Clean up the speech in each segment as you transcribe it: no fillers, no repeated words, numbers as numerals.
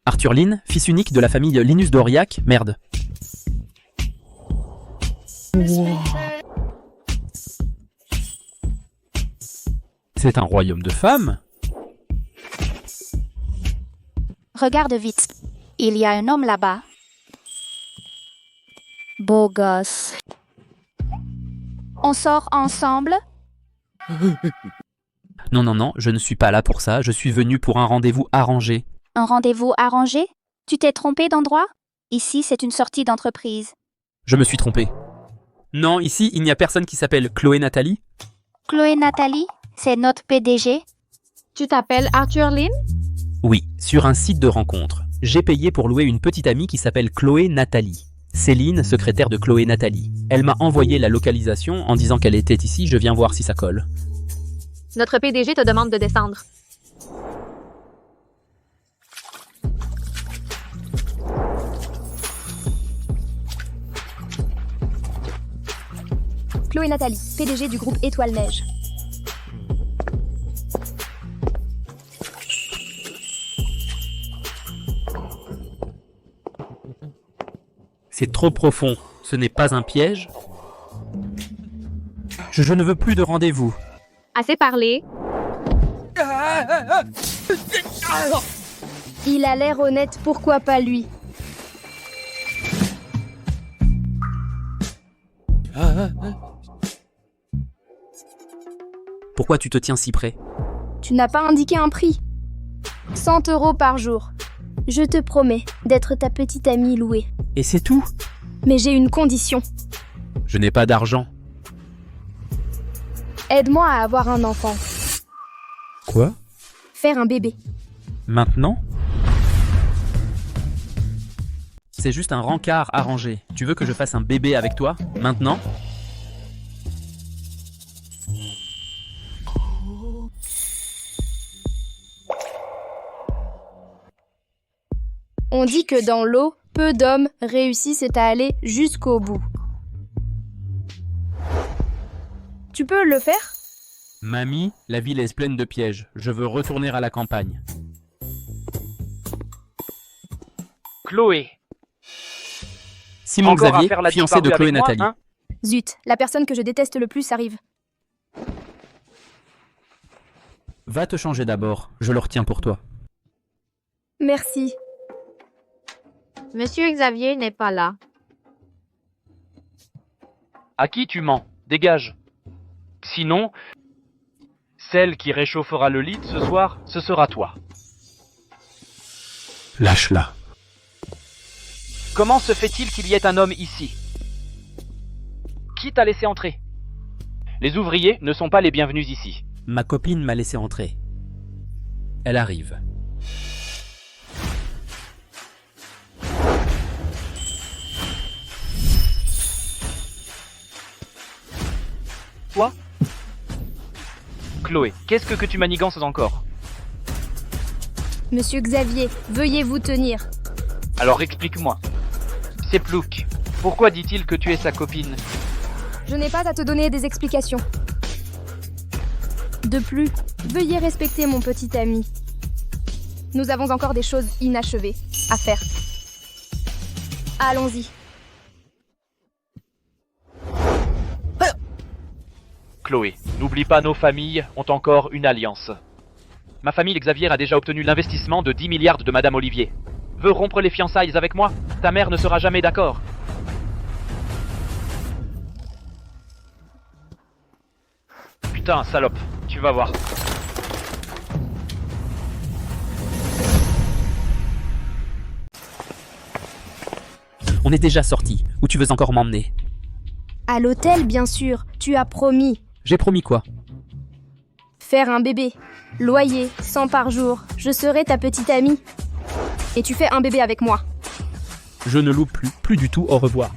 Arthur Lynn, fils unique de la famille Linus d'Aurillac, merde. C'est un royaume de femmes? Regarde vite. Il y a un homme là-bas. Beau gosse. On sort ensemble? Non, non, non, je ne suis pas là pour ça, je suis venu pour un rendez-vous arrangé. Un rendez-vous arrangé? Tu t'es trompé d'endroit? Ici, c'est une sortie d'entreprise. Je me suis trompé. Non, ici, il n'y a personne qui s'appelle Chloé Nathalie. Chloé Nathalie, c'est notre PDG. Tu t'appelles Arthur Lynn? Oui, sur un site de rencontre. J'ai payé pour louer une petite amie qui s'appelle Chloé Nathalie. Céline, secrétaire de Chloé Nathalie. Elle m'a envoyé la localisation en disant qu'elle était ici, je viens voir si ça colle. Notre PDG te demande de descendre. Chloé Nathalie, PDG du groupe Étoile Neige. C'est trop profond. Ce n'est pas un piège? Je ne veux plus de rendez-vous. Assez parlé. Il a l'air honnête, pourquoi pas lui? Pourquoi tu te tiens si près? Tu n'as pas indiqué un prix. 100 € par jour. Je te promets d'être ta petite amie louée. Et c'est tout? Mais j'ai une condition. Je n'ai pas d'argent. Aide-moi à avoir un enfant. Quoi? Faire un bébé. Maintenant? C'est juste un rencard arrangé. Tu veux que je fasse un bébé avec toi? Maintenant? On dit que dans l'eau, peu d'hommes réussissent à aller jusqu'au bout. Tu peux le faire? Mamie, la ville est pleine de pièges. Je veux retourner à la campagne. Chloé. Simon Encore à Xavier, faire la fiancé de disparue Chloé avec moi, Nathalie. hein? Zut, la personne que je déteste le plus arrive. Va te changer d'abord. Je le retiens pour toi. Merci. Monsieur Xavier n'est pas là. À qui tu mens? Dégage. Sinon, celle qui réchauffera le lit ce soir, ce sera toi. Lâche-la. Comment se fait-il qu'il y ait un homme ici? Qui t'a laissé entrer? Les ouvriers ne sont pas les bienvenus ici. Ma copine m'a laissé entrer. Elle arrive. Toi? Chloé, qu'est-ce que tu manigances encore? Monsieur Xavier, veuillez vous tenir. Alors explique-moi. C'est Plouc. Pourquoi dit-il que tu es sa copine? Je n'ai pas à te donner des explications. De plus, veuillez respecter mon petit ami. Nous avons encore des choses inachevées à faire. Allons-y. Chloé, n'oublie pas, nos familles ont encore une alliance. Ma famille, les Xavier, a déjà obtenu l'investissement de 10 milliards de Madame Olivier. Veux rompre les fiançailles avec moi? Ta mère ne sera jamais d'accord. Putain, salope, tu vas voir. On est déjà sortis. Où tu veux encore m'emmener? À l'hôtel, bien sûr, tu as promis. J'ai promis quoi? Faire un bébé. Loyer, 100 par jour. Je serai ta petite amie. Et tu fais un bébé avec moi. Je ne loue plus du tout, au revoir.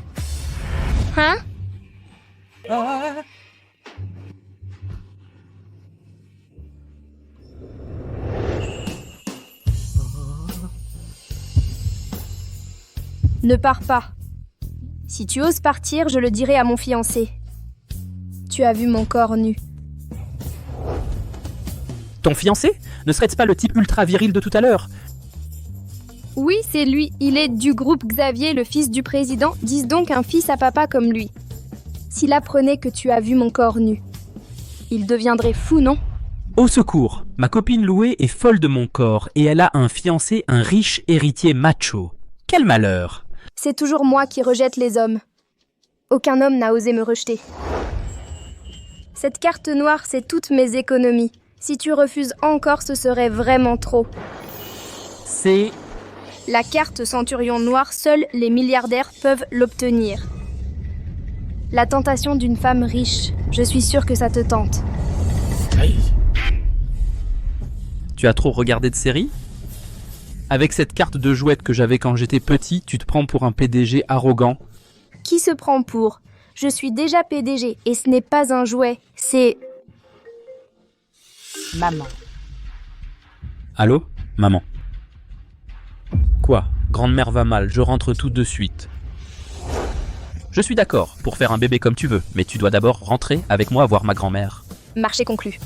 Hein? Ne pars pas. Si tu oses partir, je le dirai à mon fiancé. Tu as vu mon corps nu. Ton fiancé? Ne serait-ce pas le type ultra viril de tout à l'heure? Oui, c'est lui. Il est du groupe Xavier, le fils du président. Dis donc un fils à papa comme lui. S'il apprenait que tu as vu mon corps nu, il deviendrait fou, non? Au secours, ma copine Loué est folle de mon corps et elle a un fiancé, un riche héritier macho. Quel malheur! C'est toujours moi qui rejette les hommes. Aucun homme n'a osé me rejeter. Cette carte noire, c'est toutes mes économies. Si tu refuses encore, ce serait vraiment trop. C'est... La carte Centurion Noir, seuls les milliardaires peuvent l'obtenir. La tentation d'une femme riche. Je suis sûre que ça te tente. Tu as trop regardé de séries? Avec cette carte de jouette que j'avais quand j'étais petit, tu te prends pour un PDG arrogant. Qui se prend pour? Je suis déjà PDG et ce n'est pas un jouet, c'est... Maman. Allô? Maman. Quoi? Grande-mère va mal, je rentre tout de suite. Je suis d'accord, pour faire un bébé comme tu veux, mais tu dois d'abord rentrer avec moi voir ma grand-mère. Marché conclu.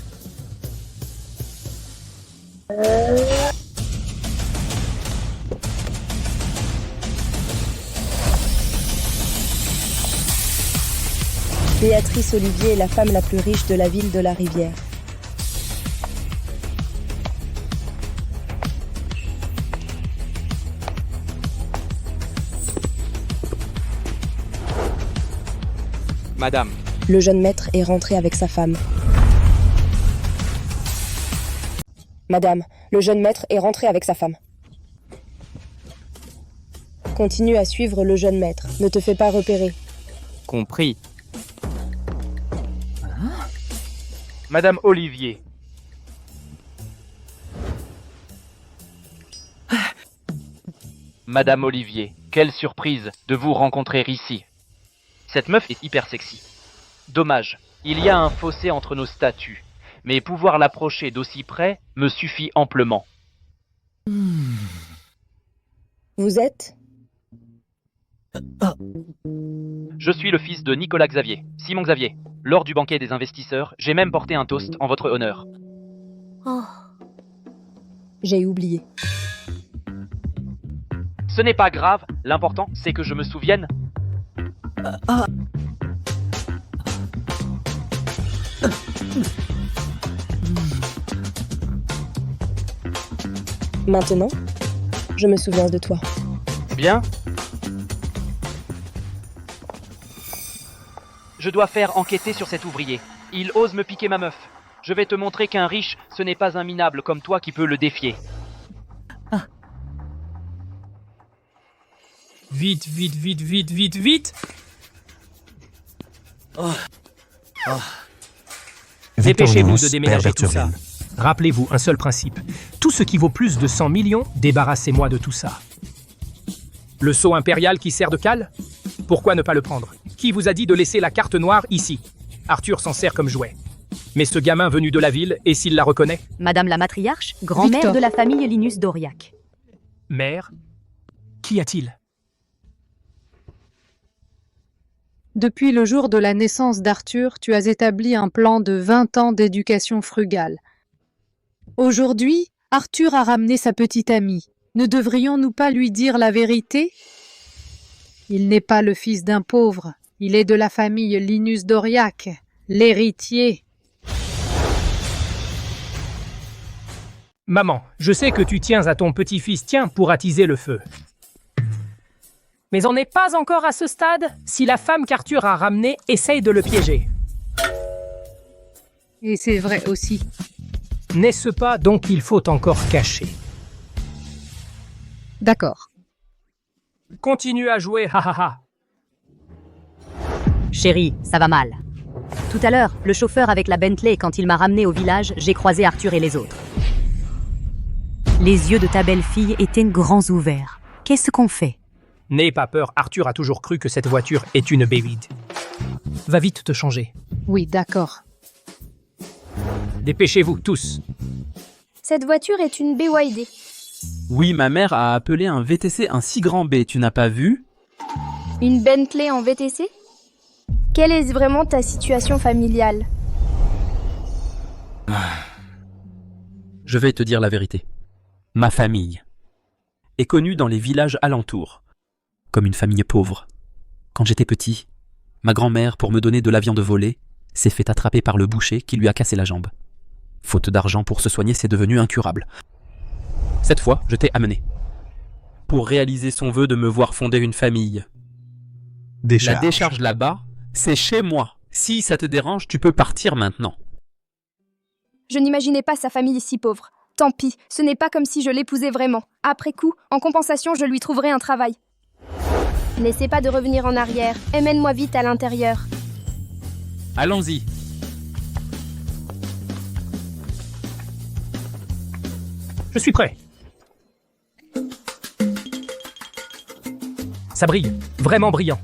Béatrice Olivier est la femme la plus riche de la ville de la Rivière. Madame, Le jeune maître est rentré avec sa femme. Madame, le jeune maître est rentré avec sa femme. Continue à suivre le jeune maître. Ne te fais pas repérer. Compris. Madame Olivier. Madame Olivier, quelle surprise de vous rencontrer ici. Cette meuf est hyper sexy. Dommage, il y a un fossé entre nos statuts, mais pouvoir l'approcher d'aussi près me suffit amplement. Vous êtes? Je suis le fils de Nicolas Xavier, Simon Xavier. Lors du banquet des investisseurs, j'ai même porté un toast en votre honneur. Oh. J'ai oublié. Ce n'est pas grave, l'important c'est que je me souvienne. Maintenant, je me souviens de toi. Bien. Je dois faire enquêter sur cet ouvrier. Il ose me piquer ma meuf. Je vais te montrer qu'un riche, ce n'est pas un minable comme toi qui peut le défier. Vite, vite, vite, vite, vite, vite. Dépêchez-vous de déménager tout ça. Rappelez-vous un seul principe. Tout ce qui vaut plus de 100 millions, débarrassez-moi de tout ça. Le sceau impérial qui sert de cale? Pourquoi ne pas le prendre? Qui vous a dit de laisser la carte noire ici? Arthur s'en sert comme jouet. Mais ce gamin venu de la ville, et s'il la reconnaît? Madame la matriarche, grand-mère Victor. de la famille Linus d'Auriac. Mère? Qu'y a-t-il? Depuis le jour de la naissance d'Arthur, tu as établi un plan de 20 ans d'éducation frugale. Aujourd'hui, Arthur a ramené sa petite amie. Ne devrions-nous pas lui dire la vérité? Il n'est pas le fils d'un pauvre. Il est de la famille Linus d'Auriac, l'héritier. Maman, je sais que tu tiens à ton petit-fils, tiens, pour attiser le feu. Mais on n'est pas encore à ce stade. Si la femme qu'Arthur a ramenée essaye de le piéger. Et c'est vrai aussi. N'est-ce pas donc il faut encore cacher? D'accord. Continue à jouer, ha ha ha. Chérie, ça va mal. Tout à l'heure, le chauffeur avec la Bentley, quand il m'a ramené au village, j'ai croisé Arthur et les autres. Les yeux de ta belle-fille étaient grands ouverts. Qu'est-ce qu'on fait? N'aie pas peur, Arthur a toujours cru que cette voiture est une B8. Va vite te changer. Oui, d'accord. Dépêchez-vous tous. Cette voiture est une BYD. Oui, ma mère a appelé un VTC un si grand B, tu n'as pas vu? Une Bentley en VTC? Quelle est vraiment ta situation familiale? Je vais te dire la vérité. Ma famille. est connue dans les villages alentours comme une famille pauvre. Quand j'étais petit, ma grand-mère, pour me donner de la viande volée, s'est fait attraper par le boucher qui lui a cassé la jambe. Faute d'argent pour se soigner, c'est devenu incurable. Cette fois, je t'ai amené pour réaliser son vœu de me voir fonder une famille. La décharge là-bas, c'est chez moi. Si ça te dérange, tu peux partir maintenant. Je n'imaginais pas sa famille si pauvre. Tant pis, ce n'est pas comme si je l'épousais vraiment. Après coup, en compensation, je lui trouverai un travail. N'essaie pas de revenir en arrière, et mène-moi vite à l'intérieur. Allons-y. Je suis prêt. Ça brille, vraiment brillant.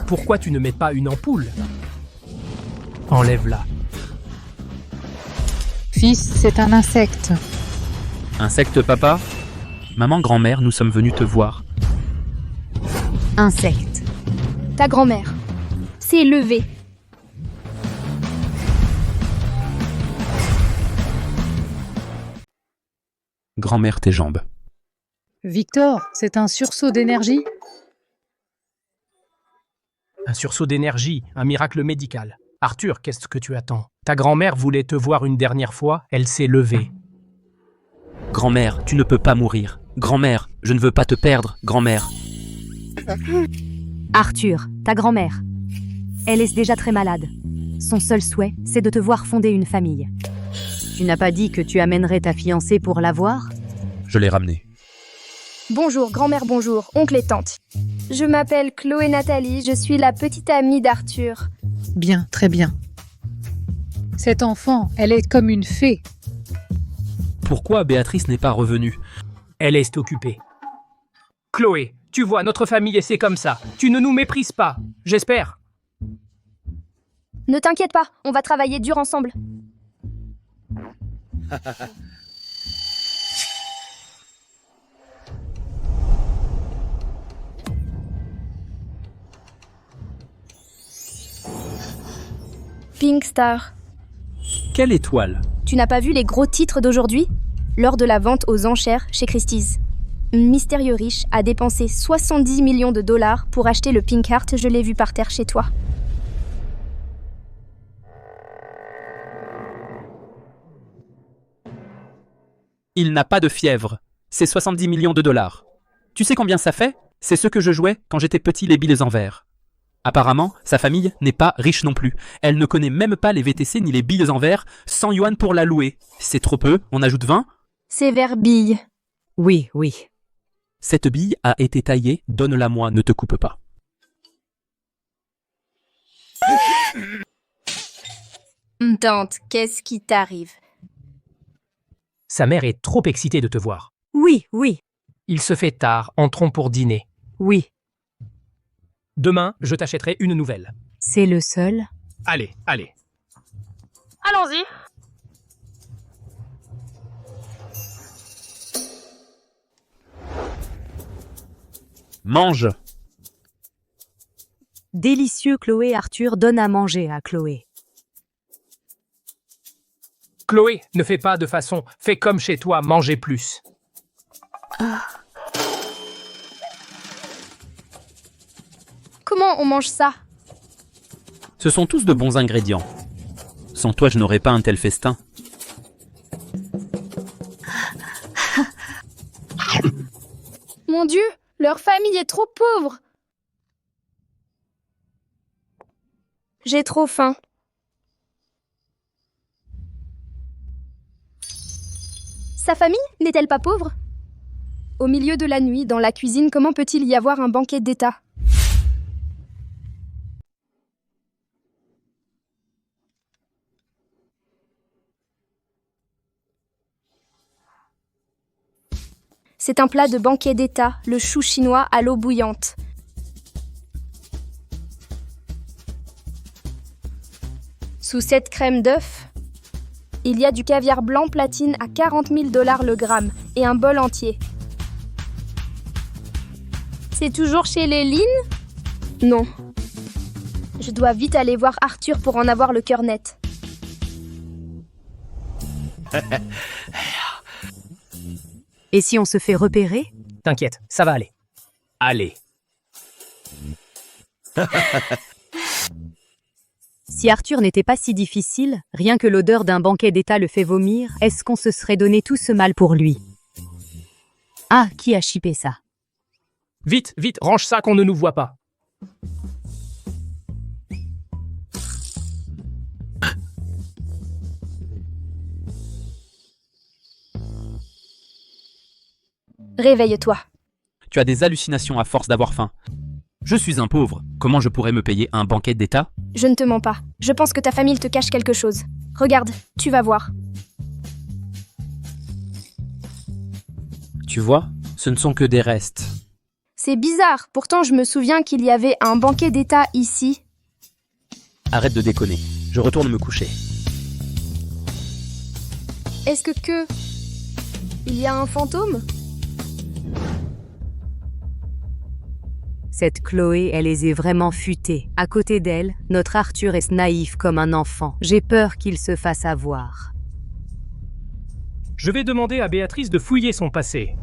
Pourquoi tu ne mets pas une ampoule? Enlève-la. Fils, c'est un insecte. Insecte, papa? Maman, grand-mère, nous sommes venus te voir. Insecte. Ta grand-mère s'est levée. Grand-mère, tes jambes. Victor, c'est un sursaut d'énergie. Un sursaut d'énergie, un miracle médical. Arthur, qu'est-ce que tu attends? Ta grand-mère voulait te voir une dernière fois, elle s'est levée. Grand-mère, tu ne peux pas mourir. Grand-mère, je ne veux pas te perdre, grand-mère. Arthur, ta grand-mère. Elle est déjà très malade. Son seul souhait, c'est de te voir fonder une famille. Tu n'as pas dit que tu amènerais ta fiancée pour la voir? Je l'ai ramenée. Bonjour, grand-mère, bonjour, oncle et tante. Je m'appelle Chloé Nathalie, je suis la petite amie d'Arthur. Bien, très bien. Cette enfant, elle est comme une fée. Pourquoi Béatrice n'est pas revenue? Elle est occupée. Chloé, tu vois, notre famille et c'est comme ça. Tu ne nous méprises pas, j'espère. Ne t'inquiète pas, on va travailler dur ensemble. Pink Star. Quelle étoile? Tu n'as pas vu les gros titres d'aujourd'hui? Lors de la vente aux enchères chez Christie's. Un mystérieux riche a dépensé 70 millions de dollars pour acheter le Pink Heart, je l'ai vu par terre chez toi. Il n'a pas de fièvre. C'est 70 millions de dollars. Tu sais combien ça fait? C'est ce que je jouais quand j'étais petit, les billes en verre. Apparemment, sa famille n'est pas riche non plus. Elle ne connaît même pas les VTC ni les billes en verre, 100 yuan pour la louer. C'est trop peu, on ajoute 20? C'est vers bille. Oui, oui. Cette bille a été taillée, donne-la-moi, ne te coupe pas. Tante, qu'est-ce qui t'arrive? Sa mère est trop excitée de te voir. Oui, oui, Il se fait tard, entrons pour dîner. oui. Demain, je t'achèterai une nouvelle. C'est le seul. Allez, allez. Allons-y. Mange! Délicieux, Chloé. Arthur donne à manger à Chloé. Chloé, ne fais pas de façon, fais comme chez toi, mangez plus. Comment on mange ça? Ce sont tous de bons ingrédients. Sans toi, je n'aurais pas un tel festin. Mon Dieu, leur famille est trop pauvre. J'ai trop faim. Sa famille n'est-elle pas pauvre? Au milieu de la nuit, dans la cuisine, comment peut-il y avoir un banquet d'État? C'est un plat de banquet d'État, le chou chinois à l'eau bouillante. Sous cette crème d'œuf, il y a du caviar blanc platine à 40 000 $ le gramme et un bol entier. C'est toujours chez les Lynn? Non. Je dois vite aller voir Arthur pour en avoir le cœur net. Et si on se fait repérer? T'inquiète, ça va aller. Allez. Si Arthur n'était pas si difficile, rien que l'odeur d'un banquet d'État le fait vomir, est-ce qu'on se serait donné tout ce mal pour lui? Ah, qui a chippé ça? Vite, vite, range ça qu'on ne nous voit pas. Réveille-toi. Tu as des hallucinations à force d'avoir faim. Je suis un pauvre. Comment je pourrais me payer un banquet d'État? Je ne te mens pas. Je pense que ta famille te cache quelque chose. Regarde, tu vas voir. Tu vois, ce ne sont que des restes. C'est bizarre, pourtant je me souviens qu'il y avait un banquet d'État ici. Arrête de déconner. Je retourne me coucher. Est-ce que... Il y a un fantôme? Cette Chloé, elle les est vraiment futée. À côté d'elle, notre Arthur est naïf comme un enfant. J'ai peur qu'il se fasse avoir. Je vais demander à Béatrice de fouiller son passé.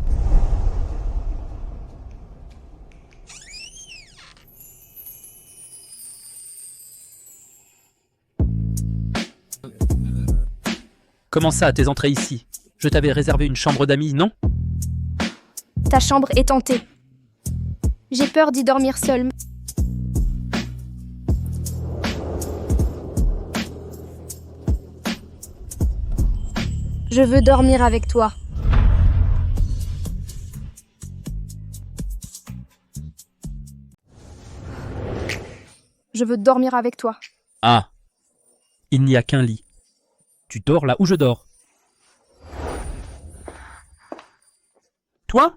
Comment ça, t'es entré ici? Je t'avais réservé une chambre d'amis, non? Ta chambre est tentée. J'ai peur d'y dormir seule. Je veux dormir avec toi. Je veux dormir avec toi. Ah. Il n'y a qu'un lit. Tu dors là où je dors. Toi?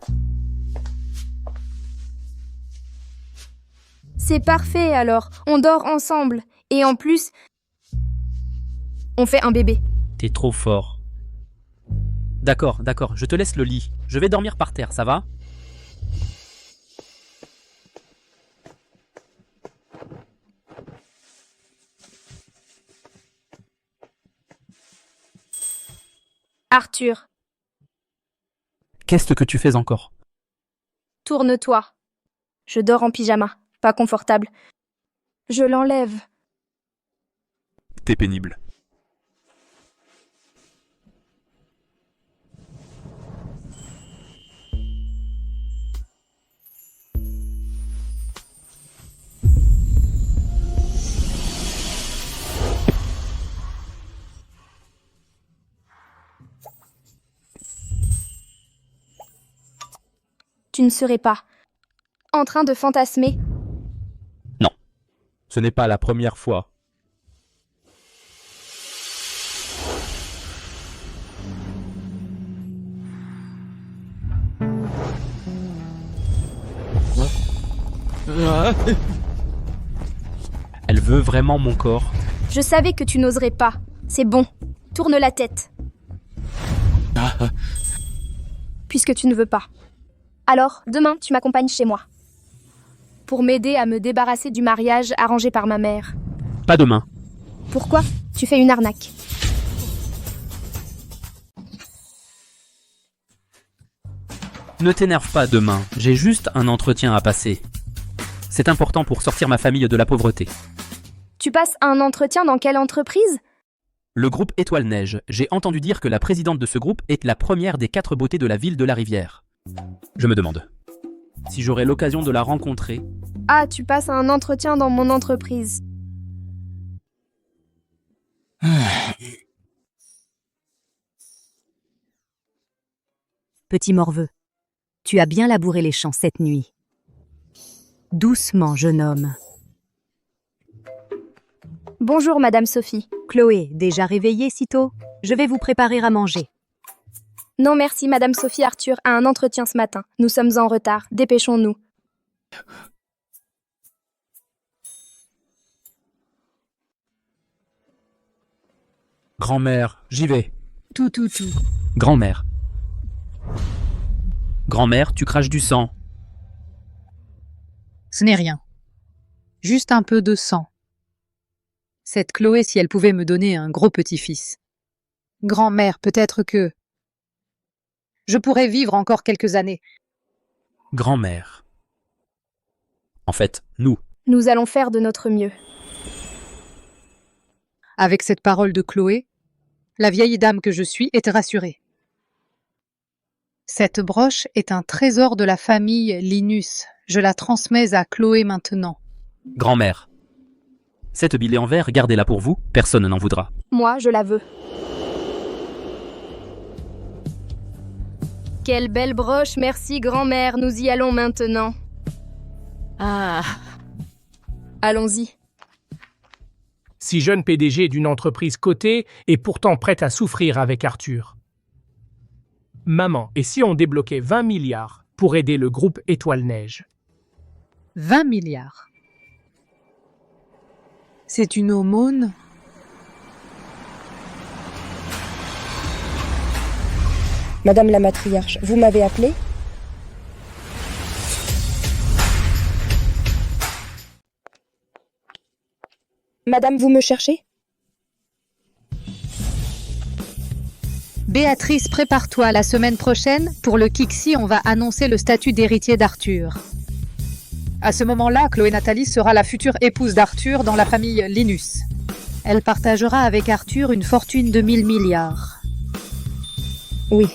C'est parfait alors. On dort ensemble. Et en plus, on fait un bébé. T'es trop fort. D'accord, d'accord, je te laisse le lit. Je vais dormir par terre, ça va? Arthur, Qu'est-ce que tu fais encore? tourne-toi. Je dors en pyjama. Pas confortable. Je l'enlève. T'es pénible. Tu ne serais pas en train de fantasmer. Ce n'est pas la première fois. Elle veut vraiment mon corps. Je savais que tu n'oserais pas. C'est bon. Tourne la tête. Puisque tu ne veux pas. Alors, demain, tu m'accompagnes chez moi. Pour m'aider à me débarrasser du mariage arrangé par ma mère. Pas demain. Pourquoi? Tu fais une arnaque. Ne t'énerve pas demain, j'ai juste un entretien à passer. C'est important pour sortir ma famille de la pauvreté. Tu passes un entretien dans quelle entreprise? Le groupe Étoile Neige, j'ai entendu dire que la présidente de ce groupe est la première des 4 beautés de la ville de la Rivière. Je me demande si j'aurai l'occasion de la rencontrer. Ah, tu passes un entretien dans mon entreprise. Petit morveux, tu as bien labouré les champs cette nuit. Doucement, jeune homme. Bonjour, Madame Sophie. Chloé, déjà réveillée si tôt? Je vais vous préparer à manger. Non merci, Madame Sophie. Arthur a un entretien ce matin. Nous sommes en retard. Dépêchons-nous. Grand-mère, j'y vais. Tout. Grand-mère. Grand-mère, tu craches du sang. Ce n'est rien. Juste un peu de sang. Cette Chloé, si elle pouvait me donner un gros petit-fils. Grand-mère, peut-être que... je pourrais vivre encore quelques années. Grand-mère. En fait, nous. Nous allons faire de notre mieux. Avec cette parole de Chloé, la vieille dame que je suis est rassurée. Cette broche est un trésor de la famille Linus. Je la transmets à Chloé maintenant. Grand-mère. Cette billet en verre, gardez-la pour vous, personne n'en voudra. Moi, je la veux. Quelle belle broche, merci grand-mère, nous y allons maintenant. Ah. Allons-y. Si jeune PDG d'une entreprise cotée est pourtant prête à souffrir avec Arthur. Maman, et si on débloquait 20 milliards pour aider le groupe Étoile Neige? 20 milliards. C'est une aumône? Madame la matriarche, vous m'avez appelé? Madame, vous me cherchez? Béatrice, prépare-toi, la semaine prochaine, pour le Kixi, on va annoncer le statut d'héritier d'Arthur. À ce moment-là, Chloé Nathalie sera la future épouse d'Arthur dans la famille Linus. Elle partagera avec Arthur une fortune de 1000 milliards. Oui.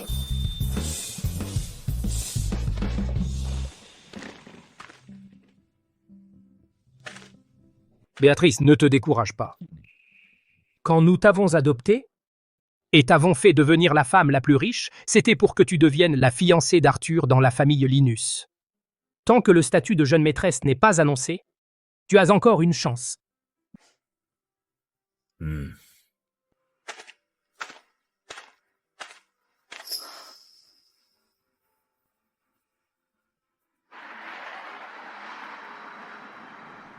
Béatrice, ne te décourage pas. Quand nous t'avons adopté et t'avons fait devenir la femme la plus riche, c'était pour que tu deviennes la fiancée d'Arthur dans la famille Linus. Tant que le statut de jeune maîtresse n'est pas annoncé, tu as encore une chance.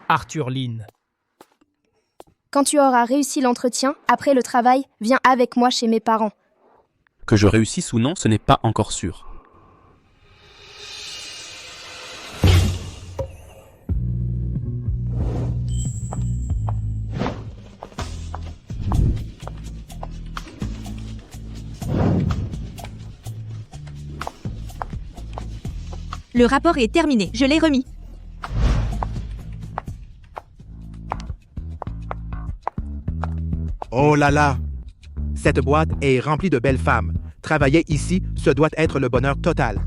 Arthur Lynn. Quand tu auras réussi l'entretien, après le travail, viens avec moi chez mes parents. Que je réussisse ou non, ce n'est pas encore sûr. Le rapport est terminé, je l'ai remis. Oh là là! Cette boîte est remplie de belles femmes. Travailler ici, ce doit être le bonheur total.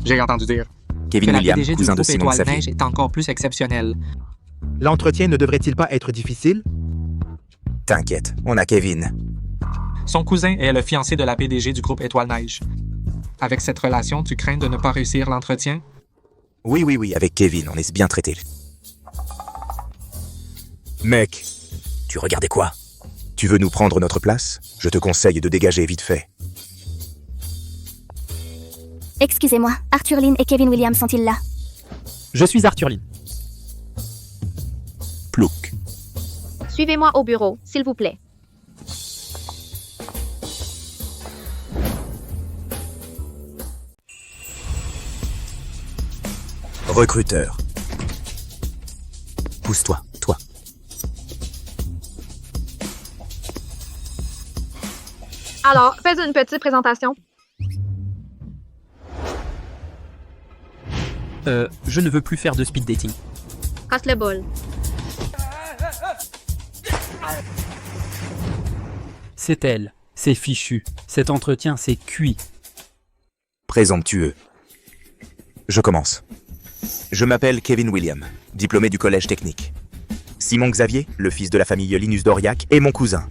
J'ai entendu dire Kevin que la William, PDG du cousin de groupe Simon Étoile Xavier. Neige est encore plus exceptionnel. L'entretien ne devrait-il pas être difficile? T'inquiète, on a Kevin. Son cousin est le fiancé de la PDG du groupe Étoile Neige. Avec cette relation, tu crains de ne pas réussir l'entretien? Oui, avec Kevin, on est bien traité. Mec, tu regardais quoi? Tu veux nous prendre notre place? Je te conseille de dégager vite fait. Excusez-moi, Arthur Lynn et Kevin Williams sont-ils là? Je suis Arthur Lynn. Plouc. Suivez-moi au bureau, s'il vous plaît. Recruteur. Pousse-toi, toi. Alors, faites une petite présentation. Je ne veux plus faire de speed dating. Casse le bol. C'est elle. C'est fichu. Cet entretien, c'est cuit. Présomptueux. Je commence. Je m'appelle Kevin William, diplômé du collège technique. Simon Xavier, le fils de la famille Linus d'Aurillac, est mon cousin.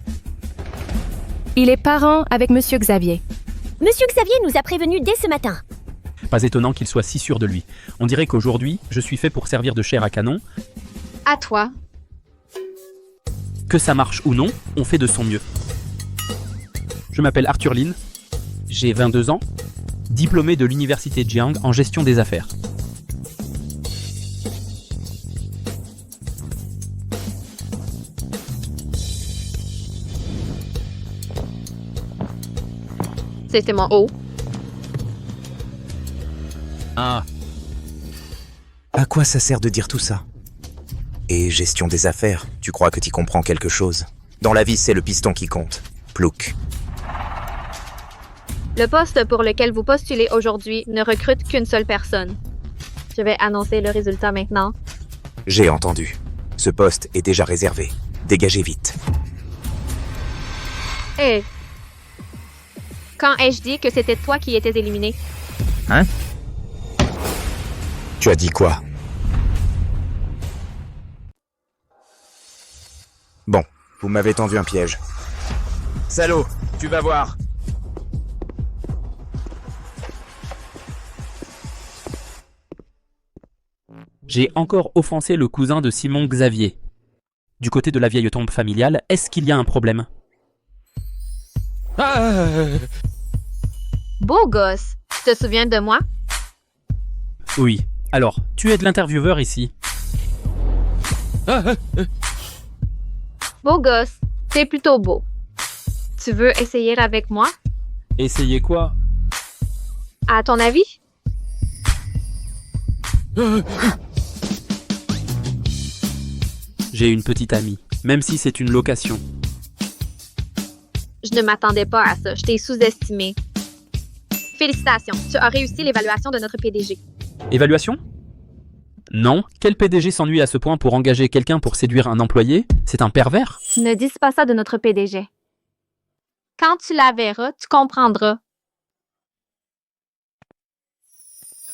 Il est parent avec Monsieur Xavier. Monsieur Xavier nous a prévenus dès ce matin. Pas étonnant qu'il soit si sûr de lui. On dirait qu'aujourd'hui, je suis fait pour servir de chair à canon. À toi. Que ça marche ou non, on fait de son mieux. Je m'appelle Arthur Lynn, j'ai 22 ans, diplômé de l'université Jiang en gestion des affaires. C'était mon haut. Ah. À quoi ça sert de dire tout ça? Et gestion des affaires, tu crois que t'y comprends quelque chose? Dans la vie, c'est le piston qui compte. Plouc. Le poste pour lequel vous postulez aujourd'hui ne recrute qu'une seule personne. Je vais annoncer le résultat maintenant. J'ai entendu. Ce poste est déjà réservé. Dégagez vite. Hé! Quand ai-je dit que c'était toi qui étais éliminé? Hein? Tu as dit quoi? Bon, vous m'avez tendu un piège. Salaud, tu vas voir. J'ai encore offensé le cousin de Simon Xavier. Du côté de la vieille tombe familiale, est-ce qu'il y a un problème? Beau gosse! Tu te souviens de moi? Oui. Alors, tu es de l'intervieweur ici. Beau gosse, t'es plutôt beau. Tu veux essayer avec moi? Essayez quoi? À ton avis? J'ai une petite amie, même si c'est une location. Je ne m'attendais pas à ça, je t'ai sous-estimé. Félicitations, tu as réussi l'évaluation de notre PDG. Évaluation? Non, quel PDG s'ennuie à ce point pour engager quelqu'un pour séduire un employé? C'est un pervers. Ne dis pas ça de notre PDG. Quand tu la verras, tu comprendras.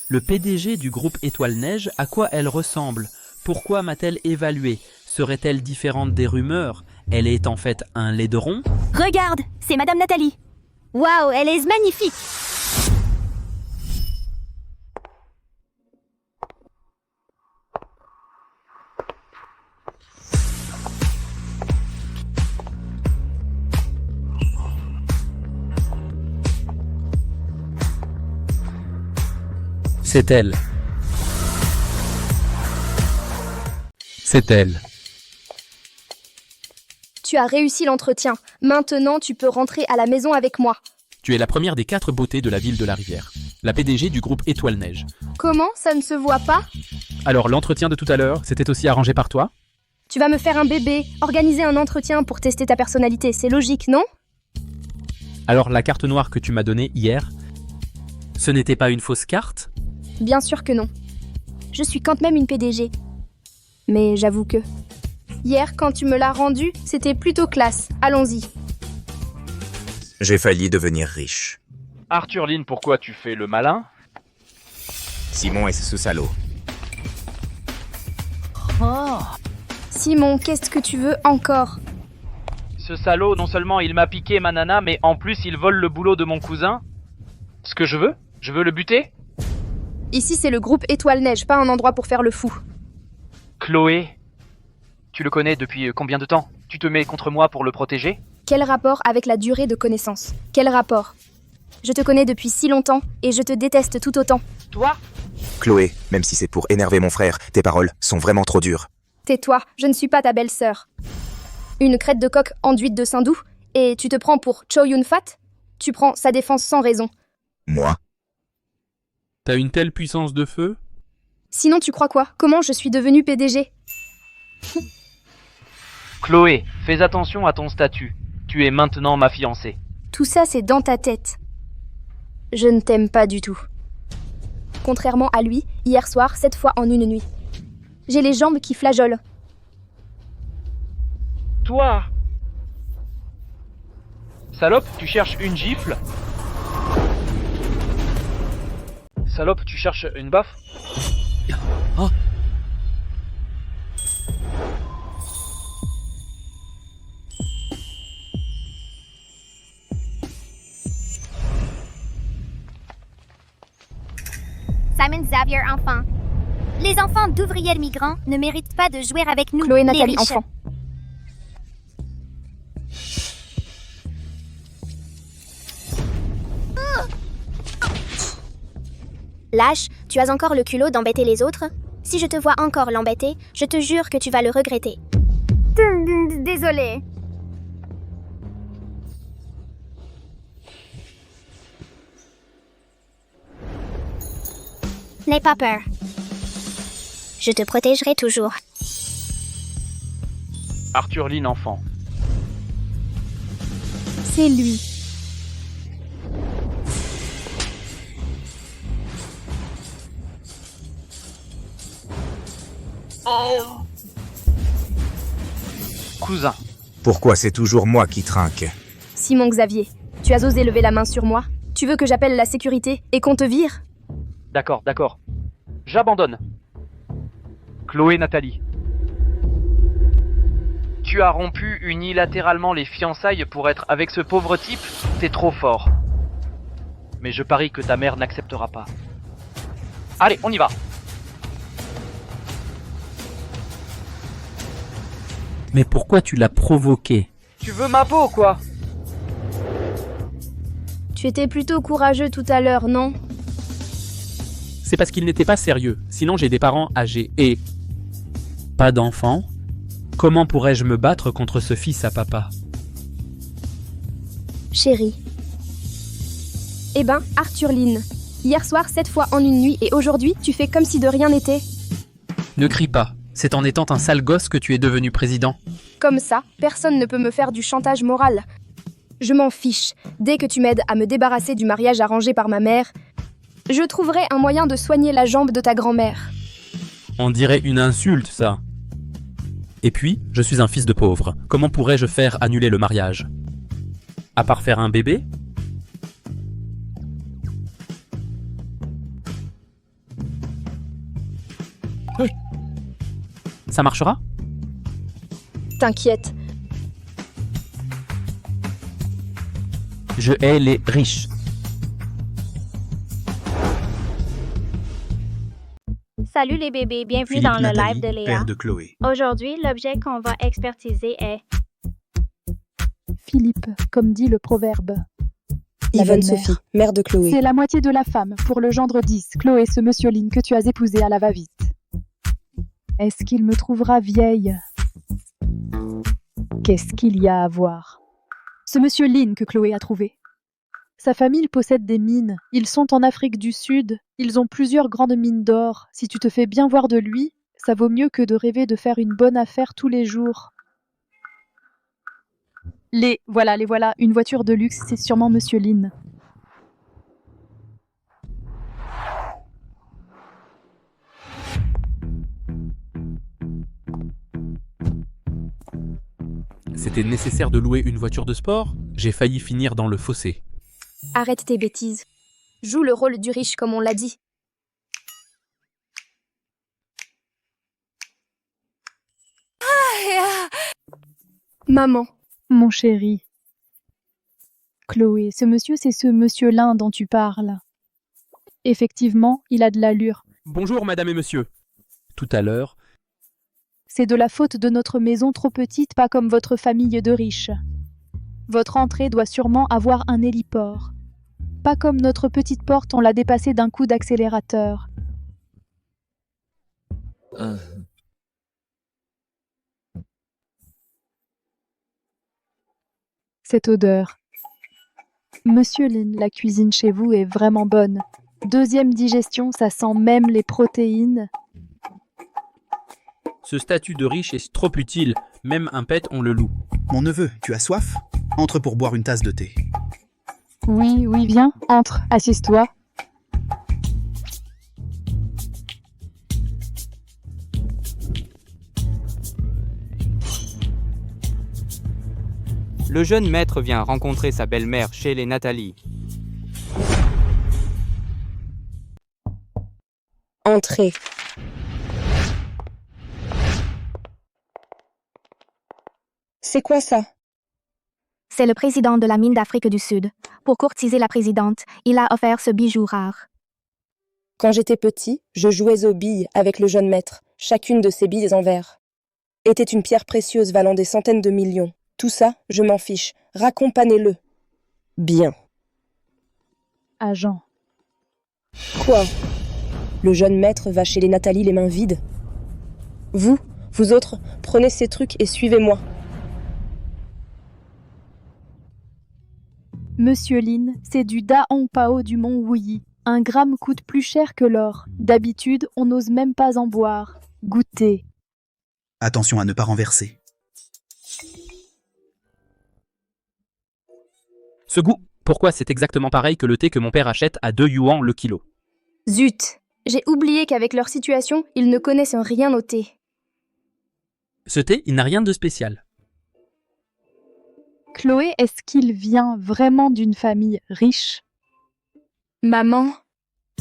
Le PDG du groupe Étoile Neige, à quoi elle ressemble? Pourquoi m'a-t-elle évaluée? Serait-elle différente des rumeurs? Elle est en fait un laideron? Regarde, c'est Madame Nathalie. Waouh, elle est magnifique. C'est elle. C'est elle. Tu as réussi l'entretien. Maintenant, tu peux rentrer à la maison avec moi. Tu es la première des 4 beautés de la ville de la Rivière. La PDG du groupe Étoile Neige. Comment? Ça ne se voit pas? Alors l'entretien de tout à l'heure, c'était aussi arrangé par toi? Tu vas me faire un bébé, organiser un entretien pour tester ta personnalité, c'est logique, non? Alors la carte noire que tu m'as donnée hier, ce n'était pas une fausse carte? Bien sûr que non. Je suis quand même une PDG. Mais j'avoue que... Hier, quand tu me l'as rendue, c'était plutôt classe. Allons-y. J'ai failli devenir riche. Arthur Lynn, pourquoi tu fais le malin? Simon est ce salaud. Oh. Simon, qu'est-ce que tu veux encore? Ce salaud, non seulement il m'a piqué ma nana, mais en plus il vole le boulot de mon cousin. Ce que je veux le buter? Ici, c'est le groupe Étoile Neige, pas un endroit pour faire le fou. Chloé, tu le connais depuis combien de temps? Tu te mets contre moi pour le protéger? Quel rapport avec la durée de connaissance? Quel rapport? Je te connais depuis si longtemps et je te déteste tout autant. Toi? Chloé, même si c'est pour énerver mon frère, tes paroles sont vraiment trop dures. Tais-toi, je ne suis pas ta belle-sœur. Une crête de coq enduite de sein doux, et tu te prends pour Cho Yun-fat? Tu prends sa défense sans raison. Moi? T'as une telle puissance de feu? Sinon tu crois quoi? Comment je suis devenue PDG? Chloé, fais attention à ton statut. Tu es maintenant ma fiancée. Tout ça, c'est dans ta tête. Je ne t'aime pas du tout. Contrairement à lui, hier soir, 7 fois en une nuit. J'ai les jambes qui flageolent. Toi! Salope, tu cherches une gifle? Salope, tu cherches une baffe? Oh. Simon Xavier, enfant. Les enfants d'ouvriers migrants ne méritent pas de jouer avec nous, Chloé les Nathalie, riches. enfant. Lâche, tu as encore le culot d'embêter les autres? Si je te vois encore l'embêter, je te jure que tu vas le regretter. Désolée. N'aie pas peur. Je te protégerai toujours. Arthur Lynn, enfant. C'est lui. Cousin, Pourquoi c'est toujours moi qui trinque? Simon Xavier, tu as osé lever la main sur moi? Tu veux que j'appelle la sécurité et qu'on te vire? d'accord, d'accord. J'abandonne. Chloé Nathalie. Tu as rompu unilatéralement les fiançailles pour être avec ce pauvre type? T'es trop fort. Mais je parie que ta mère n'acceptera pas. Allez, on y va. Mais pourquoi tu l'as provoqué? Tu veux ma peau, quoi? Tu étais plutôt courageux tout à l'heure, non? C'est parce qu'il n'était pas sérieux. Sinon j'ai des parents âgés et... pas d'enfants. Comment pourrais-je me battre contre ce fils à papa? Chérie. Eh ben, Arthur Lynn. Hier soir, 7 fois en une nuit, et aujourd'hui, tu fais comme si de rien n'était. Ne crie pas. C'est en étant un sale gosse que tu es devenu président. Comme ça, personne ne peut me faire du chantage moral. Je m'en fiche. Dès que tu m'aides à me débarrasser du mariage arrangé par ma mère, je trouverai un moyen de soigner la jambe de ta grand-mère. On dirait une insulte, ça. Et puis, je suis un fils de pauvre. Comment pourrais-je faire annuler le mariage? À part faire un bébé? Ça marchera? T'inquiète. Je hais les riches. Salut les bébés, bienvenue Philippe dans le Nathalie, live de Léa. père de Chloé. Aujourd'hui, l'objet qu'on va expertiser est Philippe, comme dit le proverbe. La Yvonne belle-mère. Sophie, mère de Chloé. C'est la moitié de la femme, pour le gendre 10, Chloé, ce monsieur Lynn que tu as épousé à la va-vite. Est-ce qu'il me trouvera vieille? Qu'est-ce qu'il y a à voir? Ce monsieur Lynn que Chloé a trouvé. Sa famille possède des mines. Ils sont en Afrique du Sud. Ils ont plusieurs grandes mines d'or. Si tu te fais bien voir de lui, ça vaut mieux que de rêver de faire une bonne affaire tous les jours. Les voilà, une voiture de luxe, c'est sûrement monsieur Lynn. C'était nécessaire de louer une voiture de sport? J'ai failli finir dans le fossé. Arrête tes bêtises. Joue le rôle du riche comme on l'a dit. Maman. Mon chéri. Chloé, ce monsieur, c'est ce monsieur Lynn dont tu parles. Effectivement, il a de l'allure. Bonjour, madame et monsieur. Tout à l'heure, C'est de la faute de notre maison trop petite, pas comme votre famille de riches. Votre entrée doit sûrement avoir un héliport. Pas comme notre petite porte, on l'a dépassée d'un coup d'accélérateur. Cette odeur. Monsieur Lynn, la cuisine chez vous est vraiment bonne. Deuxième digestion, ça sent même les protéines. ce statut de riche est trop utile. Même un pet, on le loue. Mon neveu, tu as soif? Entre pour boire une tasse de thé. Oui, viens, entre, assise-toi. Le jeune maître vient rencontrer sa belle-mère chez les Nathalie. Entrez. C'est quoi ça? C'est le président de la mine d'Afrique du Sud. Pour courtiser la présidente, il a offert ce bijou rare. Quand j'étais petit, je jouais aux billes avec le jeune maître, chacune de ces billes en verre. Était une pierre précieuse valant des centaines de millions. Tout ça, je m'en fiche. Raccompagnez-le. Bien. Agent. Quoi? Le jeune maître va chez les Nathalie les mains vides. Vous autres, prenez ces trucs et suivez-moi. Monsieur Lin, c'est du Daon Pao du Mont Wuyi. 1 gramme coûte plus cher que l'or. D'habitude, on n'ose même pas en boire. Goûtez. Attention à ne pas renverser. Ce goût, pourquoi c'est exactement pareil que le thé que mon père achète à 2 yuan le kilo? Zut! J'ai oublié qu'avec leur situation, ils ne connaissent rien au thé. Ce thé, il n'a rien de spécial. Chloé, est-ce qu'il vient vraiment d'une famille riche? Maman,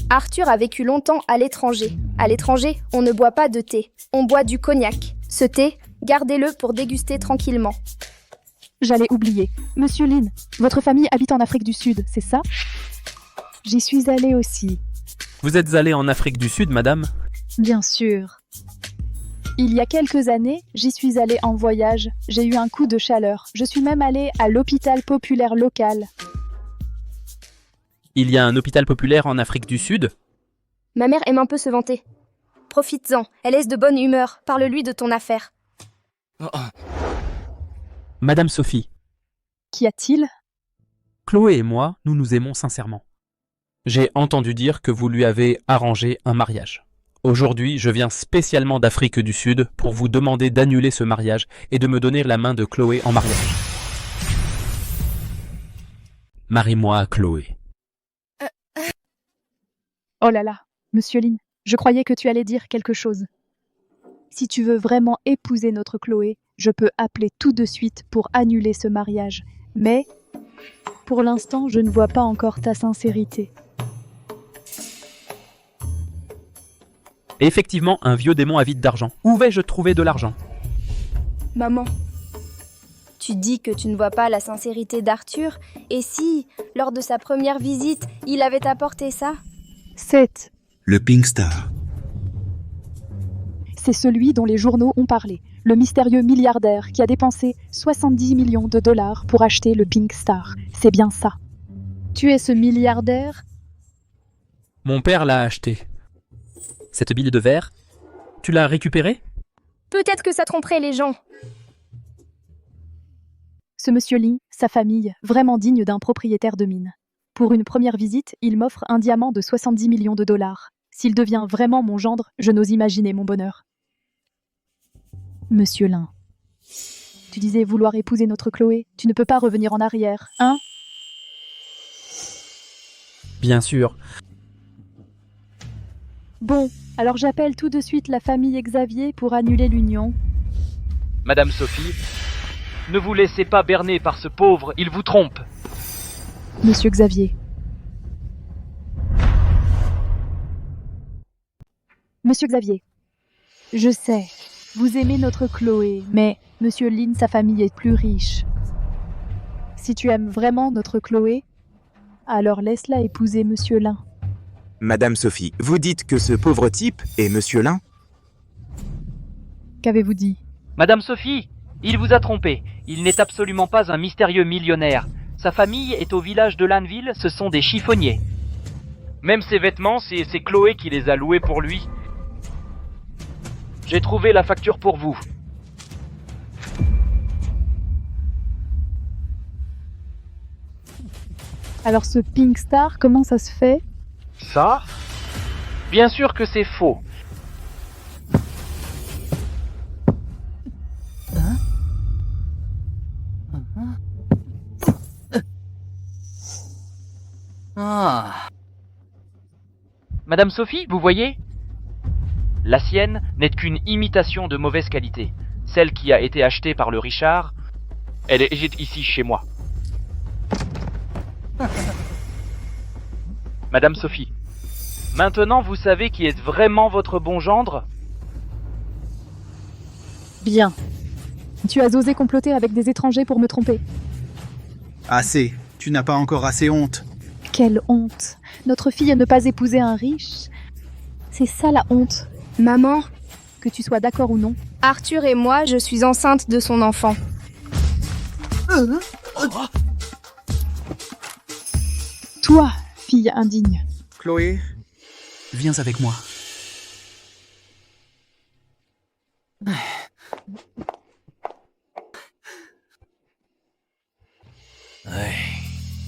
Arthur a vécu longtemps à l'étranger. À l'étranger, on ne boit pas de thé, on boit du cognac. Ce thé, gardez-le pour déguster tranquillement. J'allais oublier. Monsieur Lin, votre famille habite en Afrique du Sud, c'est ça? J'y suis allée aussi. Vous êtes allée en Afrique du Sud, madame? Bien sûr. Il y a quelques années, j'y suis allée en voyage. J'ai eu un coup de chaleur. Je suis même allée à l'hôpital populaire local. Il y a un hôpital populaire en Afrique du Sud? Ma mère aime un peu se vanter. Profites-en, elle est de bonne humeur. Parle-lui de ton affaire. Madame Sophie. Qu'y a-t-il? Chloé et moi, nous nous aimons sincèrement. J'ai entendu dire que vous lui avez arrangé un mariage. Aujourd'hui, je viens spécialement d'Afrique du Sud pour vous demander d'annuler ce mariage et de me donner la main de Chloé en mariage. Marie-moi à Chloé. Oh là là, Monsieur Lin, je croyais que tu allais dire quelque chose. Si tu veux vraiment épouser notre Chloé, je peux appeler tout de suite pour annuler ce mariage. Mais, pour l'instant, je ne vois pas encore ta sincérité. Effectivement, un vieux démon avide d'argent. Où vais-je trouver de l'argent? Maman, tu dis que tu ne vois pas la sincérité d'Arthur, et si, lors de sa première visite, il avait apporté ça? 7. Le Pink Star. C'est celui dont les journaux ont parlé. Le mystérieux milliardaire qui a dépensé 70 millions de dollars pour acheter le Pink Star. C'est bien ça. Tu es ce milliardaire? Mon père l'a acheté. Cette bille de verre, tu l'as récupérée? Peut-être que ça tromperait les gens. Ce monsieur Lee, sa famille, vraiment digne d'un propriétaire de mine. Pour une première visite, il m'offre un diamant de 70 millions de dollars. S'il devient vraiment mon gendre, je n'ose imaginer mon bonheur. Monsieur Lin, tu disais vouloir épouser notre Chloé. Tu ne peux pas revenir en arrière, hein? Bien sûr. Bon, alors j'appelle tout de suite la famille Xavier pour annuler l'union. Madame Sophie, ne vous laissez pas berner par ce pauvre, il vous trompe. Monsieur Xavier. Monsieur Xavier, je sais, vous aimez notre Chloé, mais Monsieur Lin, sa famille est plus riche. Si tu aimes vraiment notre Chloé, alors laisse-la épouser Monsieur Lin. Madame Sophie, vous dites que ce pauvre type est Monsieur Lin? Qu'avez-vous dit? Madame Sophie, il vous a trompé. Il n'est absolument pas un mystérieux millionnaire. Sa famille est au village de Lanville, ce sont des chiffonniers. Même ses vêtements, c'est Chloé qui les a loués pour lui. J'ai trouvé la facture pour vous. Alors ce Pink Star, comment ça se fait? Ça? Bien sûr que c'est faux. Madame Sophie, vous voyez? La sienne n'est qu'une imitation de mauvaise qualité. Celle qui a été achetée par le Richard, elle est ici chez moi. Madame Sophie, maintenant vous savez qui est vraiment votre bon gendre? Bien. Tu as osé comploter avec des étrangers pour me tromper. Assez. Tu n'as pas encore assez honte. Quelle honte. Notre fille à ne pas épouser un riche. C'est ça la honte. Maman, que tu sois d'accord ou non. Arthur et moi, je suis enceinte de son enfant. Toi, fille indigne. Chloé, viens avec moi.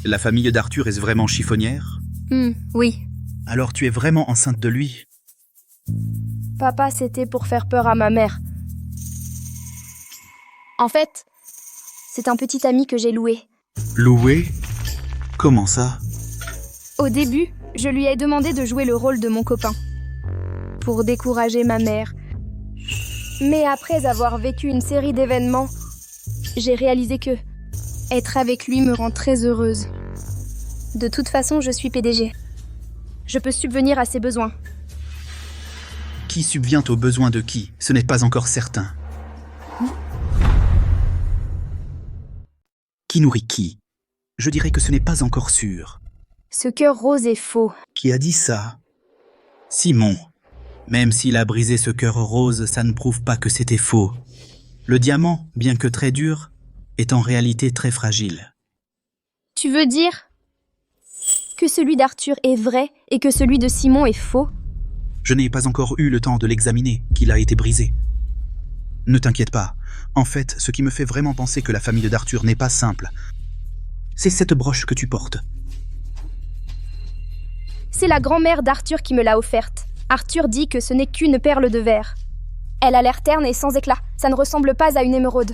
La famille d'Arthur est vraiment chiffonnière? Oui. Alors tu es vraiment enceinte de lui? Papa, c'était pour faire peur à ma mère. En fait, c'est un petit ami que j'ai loué. Loué? Comment ça? Au début, je lui ai demandé de jouer le rôle de mon copain. Pour décourager ma mère. Mais après avoir vécu une série d'événements, j'ai réalisé que être avec lui me rend très heureuse. De toute façon, je suis PDG. Je peux subvenir à ses besoins. Qui subvient aux besoins de qui? Ce n'est pas encore certain. Qui nourrit qui? Je dirais que ce n'est pas encore sûr. Ce cœur rose est faux. Qui a dit ça? Simon. Même s'il a brisé ce cœur rose, ça ne prouve pas que c'était faux. Le diamant, bien que très dur, est en réalité très fragile. Tu veux dire que celui d'Arthur est vrai et que celui de Simon est faux? Je n'ai pas encore eu le temps de l'examiner, qu'il a été brisé. Ne t'inquiète pas. En fait, ce qui me fait vraiment penser que la famille d'Arthur n'est pas simple, c'est cette broche que tu portes. C'est la grand-mère d'Arthur qui me l'a offerte. Arthur dit que ce n'est qu'une perle de verre. Elle a l'air terne et sans éclat. Ça ne ressemble pas à une émeraude.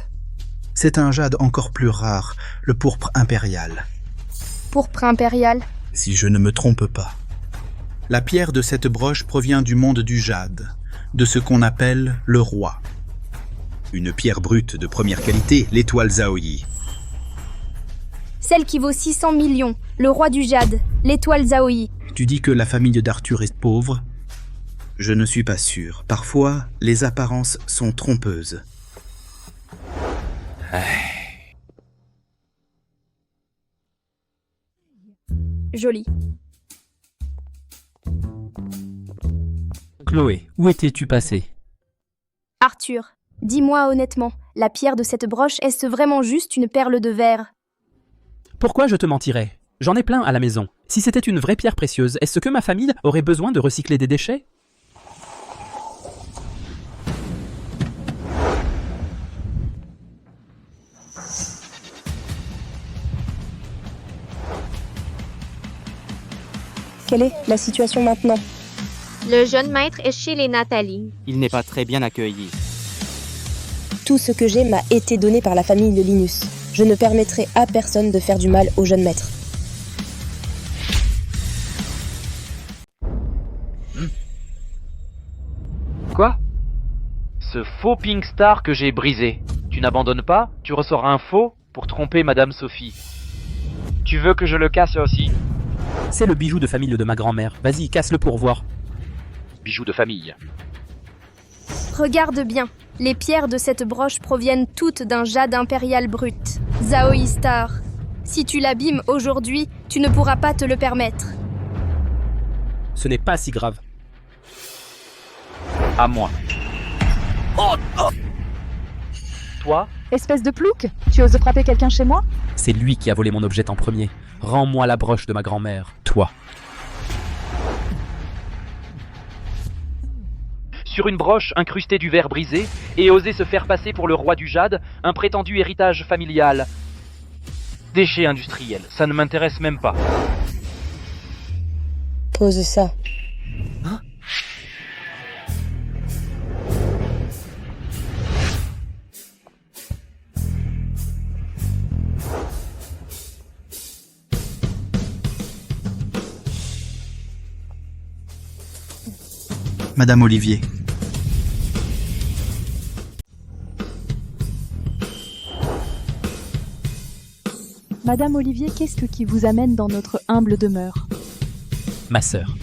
C'est un jade encore plus rare, le pourpre impérial. Pourpre impérial? Si je ne me trompe pas. La pierre de cette broche provient du monde du jade, de ce qu'on appelle le roi. Une pierre brute de première qualité, l'étoile Zaoyi. Celle qui vaut 600 millions, le roi du jade, l'étoile Zaoyi. Tu dis que la famille d'Arthur est pauvre? Je ne suis pas sûr. Parfois, les apparences sont trompeuses. Joli. Chloé, où étais-tu passée? Arthur, dis-moi honnêtement, la pierre de cette broche, est-ce vraiment juste une perle de verre? Pourquoi je te mentirais? J'en ai plein à la maison. Si c'était une vraie pierre précieuse, est-ce que ma famille aurait besoin de recycler des déchets? Quelle est la situation maintenant? Le jeune maître est chez les Nathalie. Il n'est pas très bien accueilli. Tout ce que j'ai m'a été donné par la famille de Linus. Je ne permettrai à personne de faire du mal au jeune maître. Quoi? Ce faux Pink Star que j'ai brisé. Tu n'abandonnes pas? Tu ressorts un faux pour tromper Madame Sophie. Tu veux que je le casse aussi? C'est le bijou de famille de ma grand-mère. Vas-y, casse-le pour voir. Bijou de famille. Regarde bien. Les pierres de cette broche proviennent toutes d'un jade impérial brut. Zaoyi Star. Si tu l'abîmes aujourd'hui, tu ne pourras pas te le permettre. Ce n'est pas si grave. À moi. Toi? Espèce de plouc, tu oses frapper quelqu'un chez moi? C'est lui qui a volé mon objet en premier. Rends-moi la broche de ma grand-mère, toi. Sur une broche incrustée du verre brisé, et oser se faire passer pour le roi du jade, un prétendu héritage familial. Déchet industriel, ça ne m'intéresse même pas. Pose ça. Hein? Madame Olivier. Madame Olivier, qu'est-ce qui vous amène dans notre humble demeure? Ma sœur.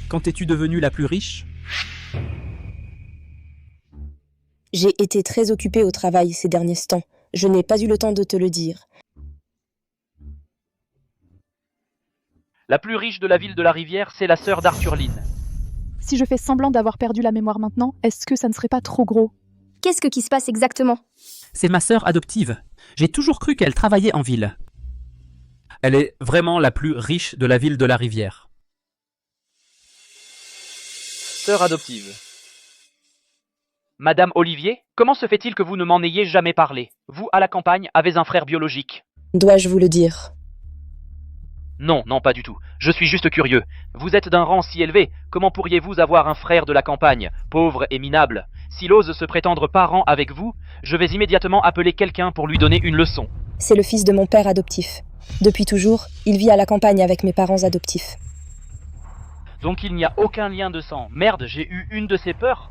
Quand es-tu devenue la plus riche? J'ai été très occupée au travail ces derniers temps. Je n'ai pas eu le temps de te le dire. La plus riche de la ville de la Rivière, c'est la sœur d'Arthur Lynn. Si je fais semblant d'avoir perdu la mémoire maintenant, est-ce que ça ne serait pas trop gros? Qu'est-ce qui se passe exactement? C'est ma sœur adoptive. J'ai toujours cru qu'elle travaillait en ville. Elle est vraiment la plus riche de la ville de la Rivière. Sœur adoptive. Madame Olivier, comment se fait-il que vous ne m'en ayez jamais parlé? Vous, à la campagne, avez un frère biologique. Dois-je vous le dire? Non, non, pas du tout. Je suis juste curieux. Vous êtes d'un rang si élevé, comment pourriez-vous avoir un frère de la campagne, pauvre et minable? S'il ose se prétendre parent avec vous, je vais immédiatement appeler quelqu'un pour lui donner une leçon. C'est le fils de mon père adoptif. Depuis toujours, il vit à la campagne avec mes parents adoptifs. Donc il n'y a aucun lien de sang. Merde, j'ai eu une de ces peurs.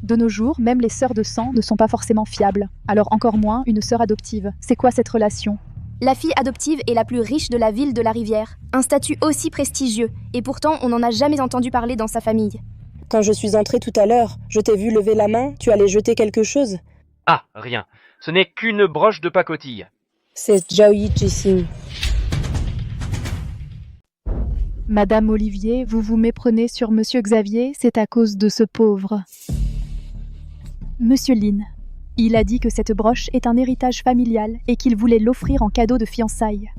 De nos jours, même les sœurs de sang ne sont pas forcément fiables. Alors encore moins une sœur adoptive. C'est quoi cette relation? La fille adoptive est la plus riche de la ville de la Rivière. Un statut aussi prestigieux, et pourtant on n'en a jamais entendu parler dans sa famille. Quand je suis entrée tout à l'heure, je t'ai vu lever la main, tu allais jeter quelque chose. Ah, rien. Ce n'est qu'une broche de pacotille. C'est Zhaoyi Jixing. Madame Olivier, vous vous méprenez sur Monsieur Xavier, c'est à cause de ce pauvre. Monsieur Lin, il a dit que cette broche est un héritage familial et qu'il voulait l'offrir en cadeau de fiançailles.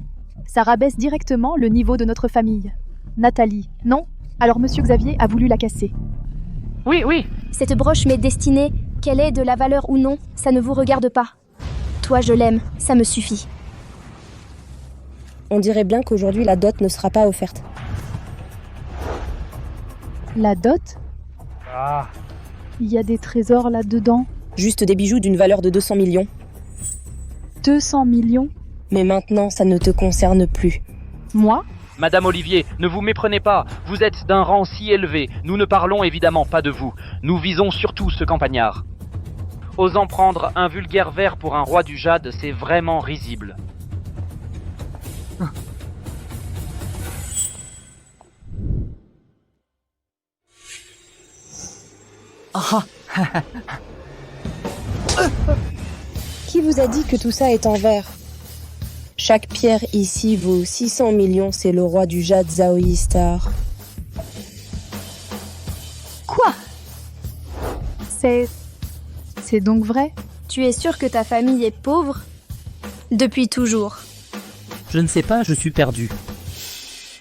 Ça rabaisse directement le niveau de notre famille. Nathalie, non? Alors Monsieur Xavier a voulu la casser. Oui, oui. Cette broche m'est destinée, qu'elle ait de la valeur ou non, ça ne vous regarde pas. Toi, je l'aime, ça me suffit. On dirait bien qu'aujourd'hui la dot ne sera pas offerte. La dot? Ah. Il y a des trésors là-dedans. Juste des bijoux d'une valeur de 200 millions. 200 millions? Mais maintenant, ça ne te concerne plus. Moi? Madame Olivier, ne vous méprenez pas. Vous êtes d'un rang si élevé. Nous ne parlons évidemment pas de vous. Nous visons surtout ce campagnard. Osant prendre un vulgaire vers pour un roi du jade, c'est vraiment risible. Qui vous a dit que tout ça est en verre? Chaque pierre ici vaut 600 millions, c'est le roi du jade Zhaoyi Star. Quoi? C'est donc vrai? Tu es sûr que ta famille est pauvre? Depuis toujours. Je ne sais pas, je suis perdu.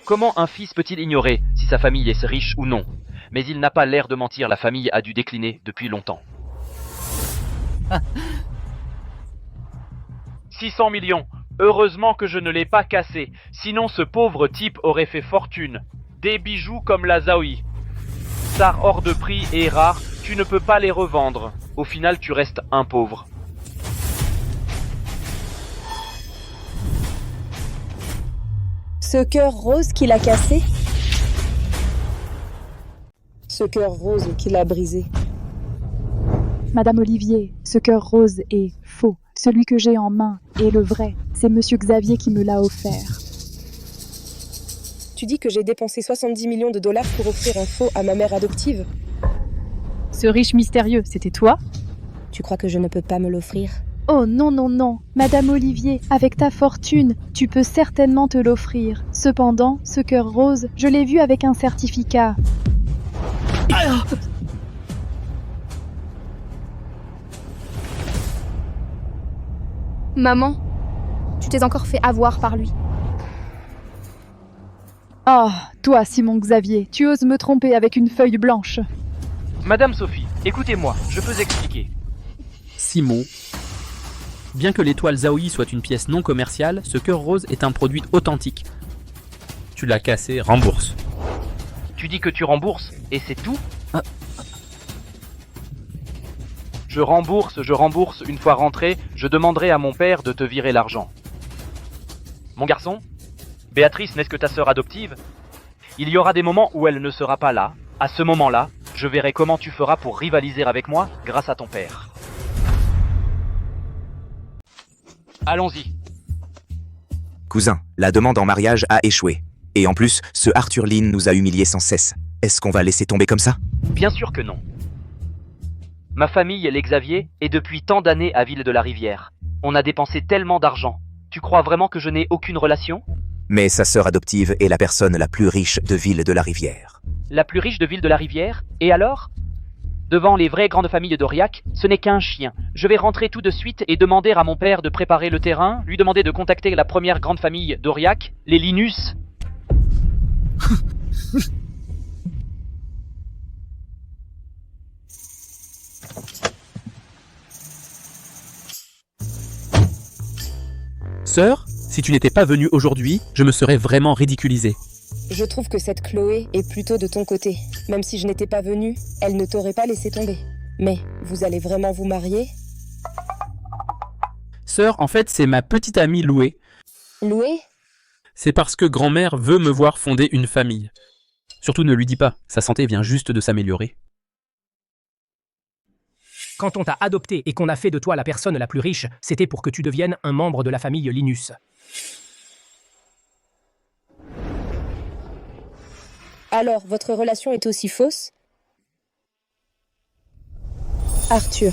Comment un fils peut-il ignorer si sa famille est riche ou non? Mais il n'a pas l'air de mentir, la famille a dû décliner depuis longtemps. 600 millions. Heureusement que je ne l'ai pas cassé, sinon ce pauvre type aurait fait fortune. Des bijoux comme la Zhaoyi. Ça hors de prix et rare, tu ne peux pas les revendre. Au final, tu restes un pauvre. Ce cœur rose qu'il a cassé? Ce cœur rose qu'il a brisé? Madame Olivier, ce cœur rose est faux. Celui que j'ai en main est le vrai. C'est Monsieur Xavier qui me l'a offert. Tu dis que j'ai dépensé 70 millions de dollars pour offrir un faux à ma mère adoptive? Ce riche mystérieux, c'était toi? Tu crois que je ne peux pas me l'offrir? Oh non, non, non. Madame Olivier, avec ta fortune, tu peux certainement te l'offrir. Cependant, ce cœur rose, je l'ai vu avec un certificat. Maman, tu t'es encore fait avoir par lui. Ah, toi, Simon Xavier, tu oses me tromper avec une feuille blanche. Madame Sophie, écoutez-moi, je peux expliquer. Simon. Bien que l'étoile Zhaoyi soit une pièce non commerciale, ce cœur rose est un produit authentique. Tu l'as cassé, rembourse. Tu dis que tu rembourses, et c'est tout? Je rembourse, une fois rentré, je demanderai à mon père de te virer l'argent. Mon garçon, Béatrice n'est-ce que ta sœur adoptive? Il y aura des moments où elle ne sera pas là. À ce moment-là, je verrai comment tu feras pour rivaliser avec moi grâce à ton père. Allons-y. Cousin, la demande en mariage a échoué. Et en plus, ce Arthur Lin nous a humiliés sans cesse. Est-ce qu'on va laisser tomber comme ça? Bien sûr que non. Ma famille, les Xavier, est depuis tant d'années à Ville de la Rivière. On a dépensé tellement d'argent. Tu crois vraiment que je n'ai aucune relation? Mais sa sœur adoptive est la personne la plus riche de Ville de la Rivière. La plus riche de Ville de la Rivière? Et alors? Devant les vraies grandes familles d'Aurillac, ce n'est qu'un chien. Je vais rentrer tout de suite et demander à mon père de préparer le terrain, lui demander de contacter la première grande famille d'Aurillac, les Linus. Sœur, si tu n'étais pas venue aujourd'hui, je me serais vraiment ridiculisé. Je trouve que cette Chloé est plutôt de ton côté. Même si je n'étais pas venue, elle ne t'aurait pas laissé tomber. Mais vous allez vraiment vous marier? Sœur, en fait, c'est ma petite amie Loué. Loué? C'est parce que grand-mère veut me voir fonder une famille. Surtout ne lui dis pas, sa santé vient juste de s'améliorer. Quand on t'a adopté et qu'on a fait de toi la personne la plus riche, c'était pour que tu deviennes un membre de la famille Linus. Alors, votre relation est aussi fausse? Arthur,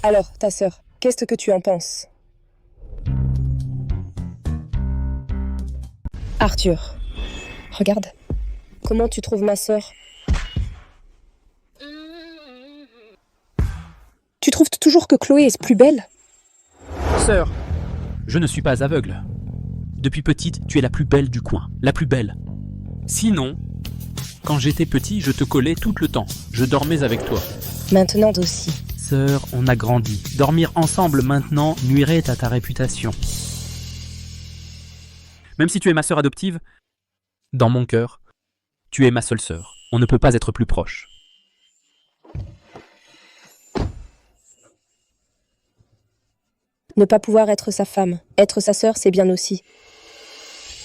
alors, ta sœur, qu'est-ce que tu en penses? Arthur, regarde. Comment tu trouves ma sœur? Tu trouves toujours que Chloé est plus belle? Sœur, je ne suis pas aveugle. Depuis petite, tu es la plus belle du coin, la plus belle. Sinon, quand j'étais petit, je te collais tout le temps. Je dormais avec toi. Maintenant aussi. Sœur, on a grandi. Dormir ensemble maintenant nuirait à ta réputation. Même si tu es ma sœur adoptive, dans mon cœur, tu es ma seule sœur. On ne peut pas être plus proche. Ne pas pouvoir être sa femme, être sa sœur, c'est bien aussi.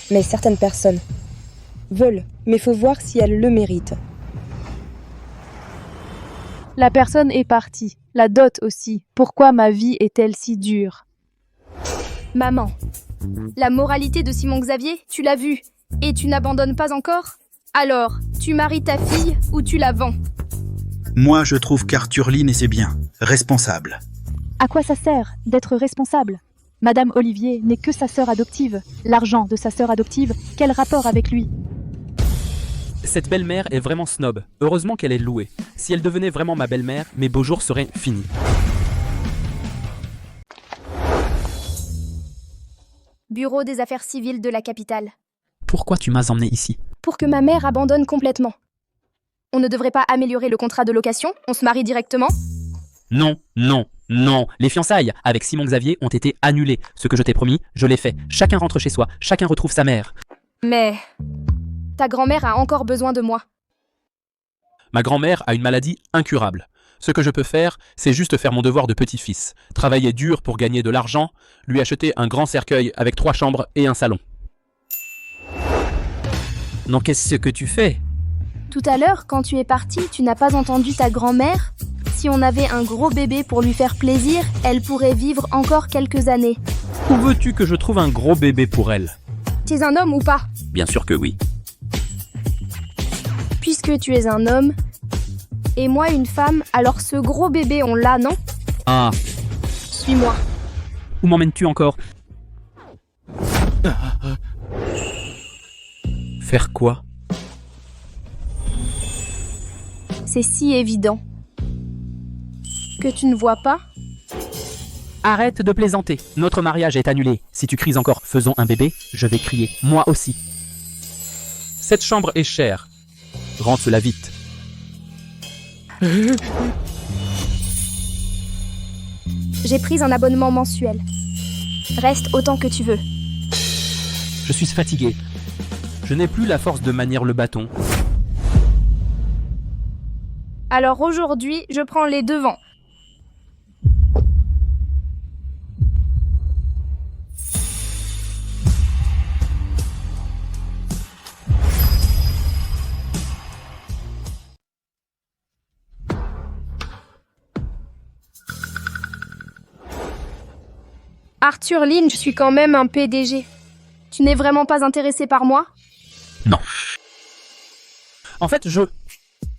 Mais certaines personnes veulent, mais faut voir si elles le méritent. La personne est partie, la dot aussi. Pourquoi ma vie est-elle si dure? Maman, la moralité de Simon Xavier, tu l'as vue, et tu n'abandonnes pas encore? Alors, tu maries ta fille ou tu la vends? Moi, je trouve qu'Arthur Lynn est bien, responsable. À quoi ça sert d'être responsable? Madame Olivier n'est que sa sœur adoptive. L'argent de sa sœur adoptive, quel rapport avec lui? Cette belle-mère est vraiment snob. Heureusement qu'elle est louée. Si elle devenait vraiment ma belle-mère, mes beaux jours seraient finis. Bureau des affaires civiles de la capitale. Pourquoi tu m'as emmené ici? Pour que ma mère abandonne complètement. On ne devrait pas améliorer le contrat de location? On se marie directement? Non, non, non. Les fiançailles avec Simon Xavier ont été annulées. Ce que je t'ai promis, je l'ai fait. Chacun rentre chez soi, chacun retrouve sa mère. Mais ta grand-mère a encore besoin de moi. Ma grand-mère a une maladie incurable. Ce que je peux faire, c'est juste faire mon devoir de petit-fils. Travailler dur pour gagner de l'argent, lui acheter un grand cercueil avec 3 chambres et un salon. Non, qu'est-ce que tu fais? Tout à l'heure, quand tu es parti, tu n'as pas entendu ta grand-mère? Si on avait un gros bébé pour lui faire plaisir, elle pourrait vivre encore quelques années. Où veux-tu que je trouve un gros bébé pour elle? Tu es un homme ou pas? Bien sûr que oui. Puisque tu es un homme, et moi une femme, alors ce gros bébé on l'a, non? Ah. Suis-moi. Où m'emmènes-tu encore? Faire quoi? C'est si évident. Que tu ne vois pas? Arrête de plaisanter. Notre mariage est annulé. Si tu cries encore « faisons un bébé », je vais crier. Moi aussi. Cette chambre est chère. Rentre-la vite. J'ai pris un abonnement mensuel. Reste autant que tu veux. Je suis fatigué. Je n'ai plus la force de manier le bâton. Alors aujourd'hui, je prends les devants. Arthur Lynn, je suis quand même un PDG. Tu n'es vraiment pas intéressé par moi? Non. En fait,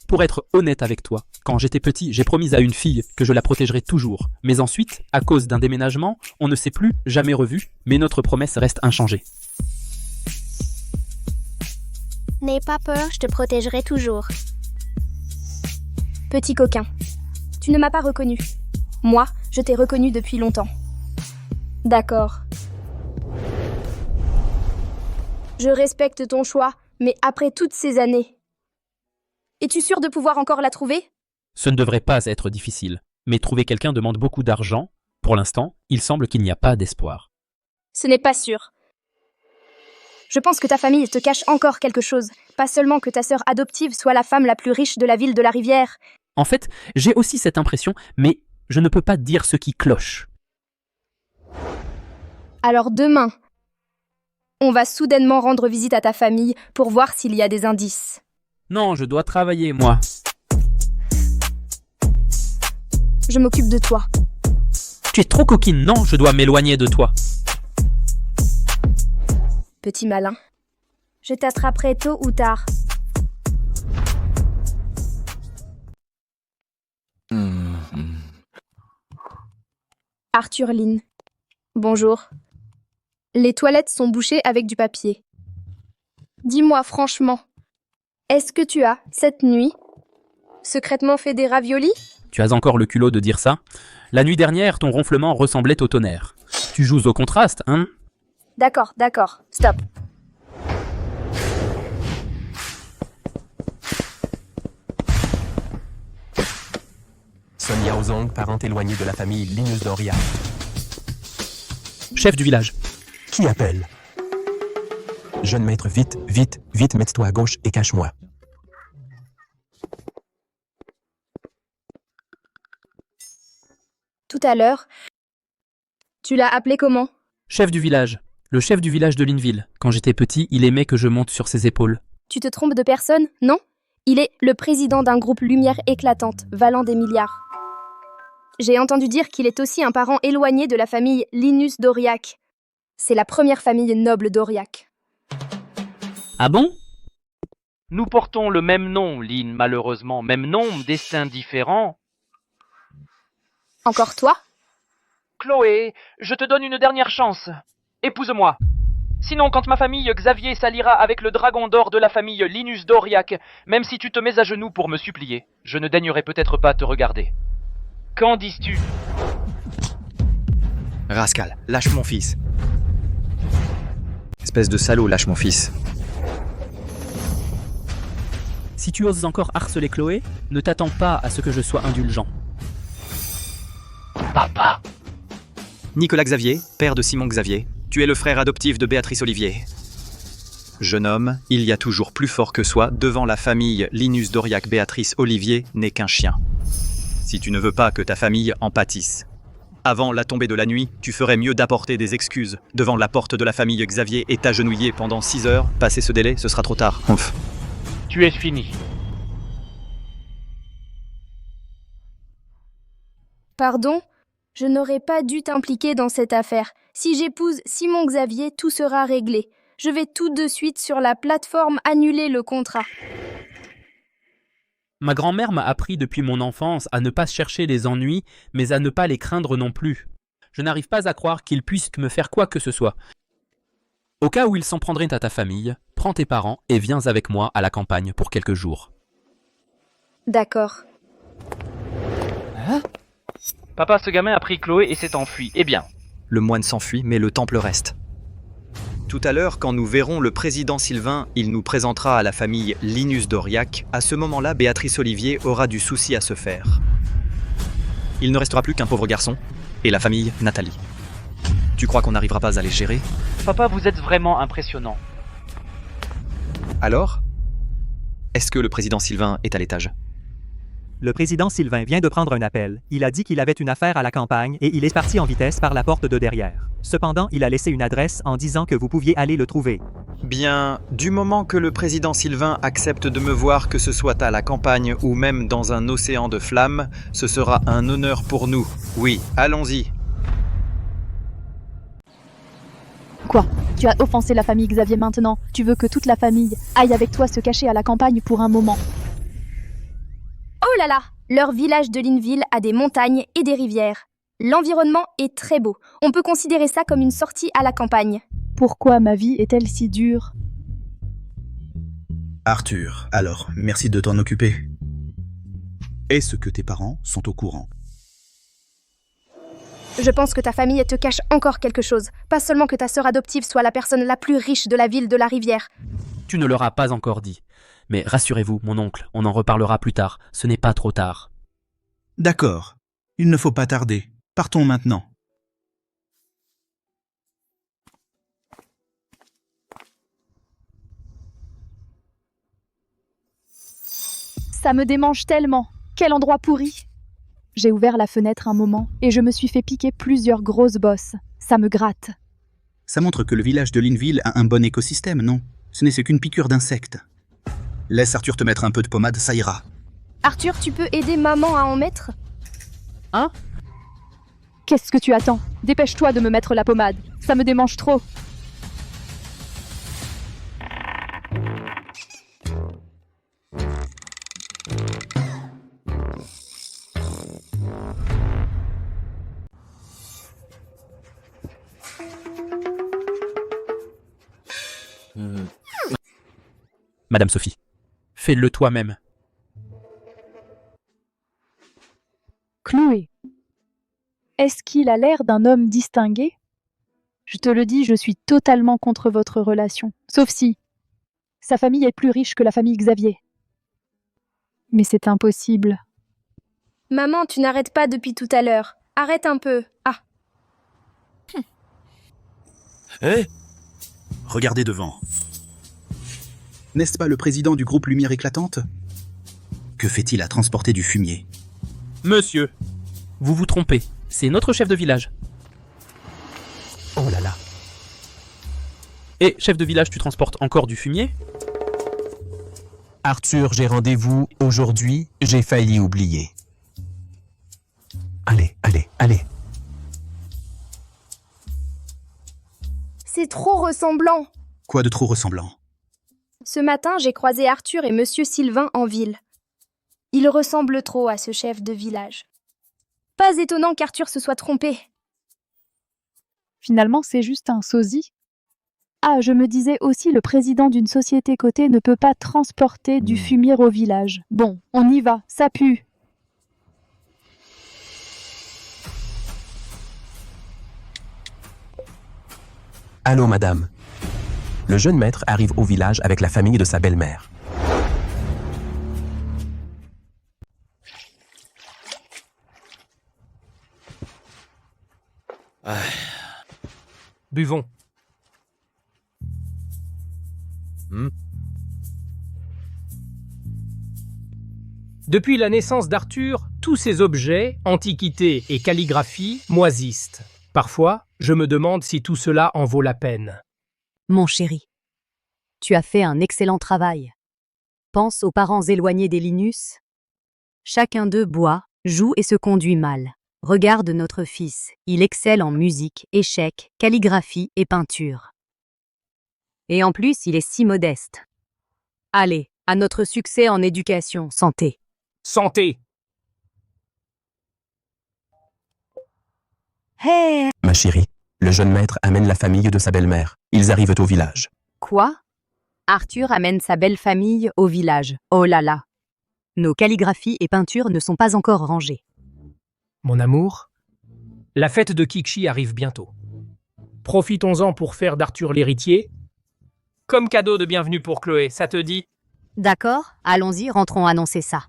pour être honnête avec toi, quand j'étais petit, j'ai promis à une fille que je la protégerais toujours. Mais ensuite, à cause d'un déménagement, on ne s'est plus jamais revu, mais notre promesse reste inchangée. N'aie pas peur, je te protégerai toujours. Petit coquin, tu ne m'as pas reconnu. Moi, je t'ai reconnu depuis longtemps. D'accord. Je respecte ton choix, mais après toutes ces années... Es-tu sûr de pouvoir encore la trouver? Ce ne devrait pas être difficile, mais trouver quelqu'un demande beaucoup d'argent. Pour l'instant, il semble qu'il n'y a pas d'espoir. Ce n'est pas sûr. Je pense que ta famille te cache encore quelque chose. Pas seulement que ta sœur adoptive soit la femme la plus riche de la ville de la Rivière. En fait, j'ai aussi cette impression, mais je ne peux pas dire ce qui cloche. Alors demain, on va soudainement rendre visite à ta famille pour voir s'il y a des indices. Non, je dois travailler, moi. je m'occupe de toi. Tu es trop coquine, non, je dois m'éloigner de toi. Petit malin. Je t'attraperai tôt ou tard. Arthur Lynn. Bonjour. Les toilettes sont bouchées avec du papier. Dis-moi franchement, est-ce que tu as, cette nuit, secrètement fait des raviolis? Tu as encore le culot de dire ça? La nuit dernière, ton ronflement ressemblait au tonnerre. Tu joues au contraste, hein? D'accord, stop. Sonia Ozong, parente éloignée de la famille Linus d'Aurillac. Chef du village. Qui appelle? Jeune maître, vite, vite, vite, mets-toi à gauche et cache-moi. Tout à l'heure, tu l'as appelé comment? Chef du village. Le chef du village de Linville. Quand j'étais petit, il aimait que je monte sur ses épaules. Tu te trompes de personne, non? Il est le président d'un groupe lumière éclatante, valant des milliards. J'ai entendu dire qu'il est aussi un parent éloigné de la famille Linus d'Aurillac. C'est la première famille noble d'Aurillac. Ah bon? Nous portons le même nom, Lynn, malheureusement. Même nom, destin différent. Encore toi? Chloé, je te donne une dernière chance. Épouse-moi. Sinon, quand ma famille Xavier s'alliera avec le dragon d'or de la famille Linus d'Aurillac, même si tu te mets à genoux pour me supplier, je ne daignerai peut-être pas te regarder. Qu'en dis-tu? Rascal, lâche mon fils. Espèce de salaud, lâche mon fils. Si tu oses encore harceler Chloé, ne t'attends pas à ce que je sois indulgent. Papa. Nicolas Xavier, père de Simon Xavier, tu es le frère adoptif de Béatrice Olivier. Jeune homme, il y a toujours plus fort que soi, devant la famille Linus d'Aurillac. Béatrice Olivier n'est qu'un chien. Si tu ne veux pas que ta famille en pâtisse. Avant la tombée de la nuit, tu ferais mieux d'apporter des excuses devant la porte de la famille Xavier et t'agenouiller pendant 6 heures. Passé ce délai, ce sera trop tard. Ouf. Tu es fini. Pardon? Je n'aurais pas dû t'impliquer dans cette affaire. Si j'épouse Simon Xavier, tout sera réglé. Je vais tout de suite sur la plateforme annuler le contrat. Ma grand-mère m'a appris depuis mon enfance à ne pas chercher les ennuis, mais à ne pas les craindre non plus. Je n'arrive pas à croire qu'ils puissent me faire quoi que ce soit. Au cas où ils s'en prendraient à ta famille, prends tes parents et viens avec moi à la campagne pour quelques jours. D'accord. Hein? Papa, ce gamin a pris Chloé et s'est enfui. Eh bien. Le moine s'enfuit, mais le temple reste. Tout à l'heure, quand nous verrons le président Sylvain, il nous présentera à la famille Linus d'Aurillac. À ce moment-là, Béatrice Olivier aura du souci à se faire. Il ne restera plus qu'un pauvre garçon et la famille Nathalie. Tu crois qu'on n'arrivera pas à les gérer? Papa, vous êtes vraiment impressionnant. Alors? Est-ce que le président Sylvain est à l'étage? Le président Sylvain vient de prendre un appel. Il a dit qu'il avait une affaire à la campagne et il est parti en vitesse par la porte de derrière. Cependant, il a laissé une adresse en disant que vous pouviez aller le trouver. Bien, du moment que le président Sylvain accepte de me voir, que ce soit à la campagne ou même dans un océan de flammes, ce sera un honneur pour nous. Oui, allons-y. Quoi? Tu as offensé la famille Xavier maintenant? Tu veux que toute la famille aille avec toi se cacher à la campagne pour un moment? Oh là là! Leur village de Linville a des montagnes et des rivières. L'environnement est très beau. On peut considérer ça comme une sortie à la campagne. Pourquoi ma vie est-elle si dure? Arthur, alors, merci de t'en occuper. Est-ce que tes parents sont au courant? Je pense que ta famille te cache encore quelque chose. Pas seulement que ta sœur adoptive soit la personne la plus riche de la ville de la rivière. Tu ne leur as pas encore dit. Mais rassurez-vous, mon oncle, on en reparlera plus tard. Ce n'est pas trop tard. D'accord. Il ne faut pas tarder. Partons maintenant. Ça me démange tellement. Quel endroit pourri! J'ai ouvert la fenêtre un moment et je me suis fait piquer plusieurs grosses bosses. Ça me gratte. Ça montre que le village de Linville a un bon écosystème, non? Ce n'est qu'une piqûre d'insectes. Laisse Arthur te mettre un peu de pommade, ça ira. Arthur, tu peux aider maman à en mettre? Hein? Qu'est-ce que tu attends? Dépêche-toi de me mettre la pommade. Ça me démange trop. Madame Sophie, fais-le toi-même. Chloé. Est-ce qu'il a l'air d'un homme distingué? Je te le dis, je suis totalement contre votre relation. Sauf si sa famille est plus riche que la famille Xavier. Mais c'est impossible. Maman, tu n'arrêtes pas depuis tout à l'heure. Arrête un peu. Ah. Hé! Regardez devant. N'est-ce pas le président du groupe Lumière Éclatante? Que fait-il à transporter du fumier? Monsieur, vous vous trompez. C'est notre chef de village. Oh là là. Et chef de village, tu transportes encore du fumier? Arthur, j'ai rendez-vous aujourd'hui, j'ai failli oublier. Allez, allez, allez. C'est trop ressemblant. Quoi de trop ressemblant? Ce matin, j'ai croisé Arthur et Monsieur Sylvain en ville. Ils ressemblent trop à ce chef de village. Pas étonnant qu'Arthur se soit trompé. Finalement, c'est juste un sosie. Ah, je me disais aussi, le président d'une société cotée ne peut pas transporter du fumier au village. Bon, on y va, ça pue. Allô, madame. Le jeune maître arrive au village avec la famille de sa belle-mère. Buvons. Depuis la naissance d'Arthur, tous ces objets, antiquités et calligraphie, moisissent. Parfois, je me demande si tout cela en vaut la peine. Mon chéri, tu as fait un excellent travail. Pense aux parents éloignés des Linus. Chacun d'eux boit, joue et se conduit mal. Regarde notre fils, il excelle en musique, échecs, calligraphie et peinture. Et en plus, il est si modeste. Allez, à notre succès en éducation, santé. Santé! Hey! Ma chérie, le jeune maître amène la famille de sa belle-mère. Ils arrivent au village. Quoi? Arthur amène sa belle famille au village. Oh là là! Nos calligraphies et peintures ne sont pas encore rangées. Mon amour, la fête de Kikshi arrive bientôt. Profitons-en pour faire d'Arthur l'héritier. Comme cadeau de bienvenue pour Chloé, ça te dit? D'accord, allons-y, rentrons annoncer ça.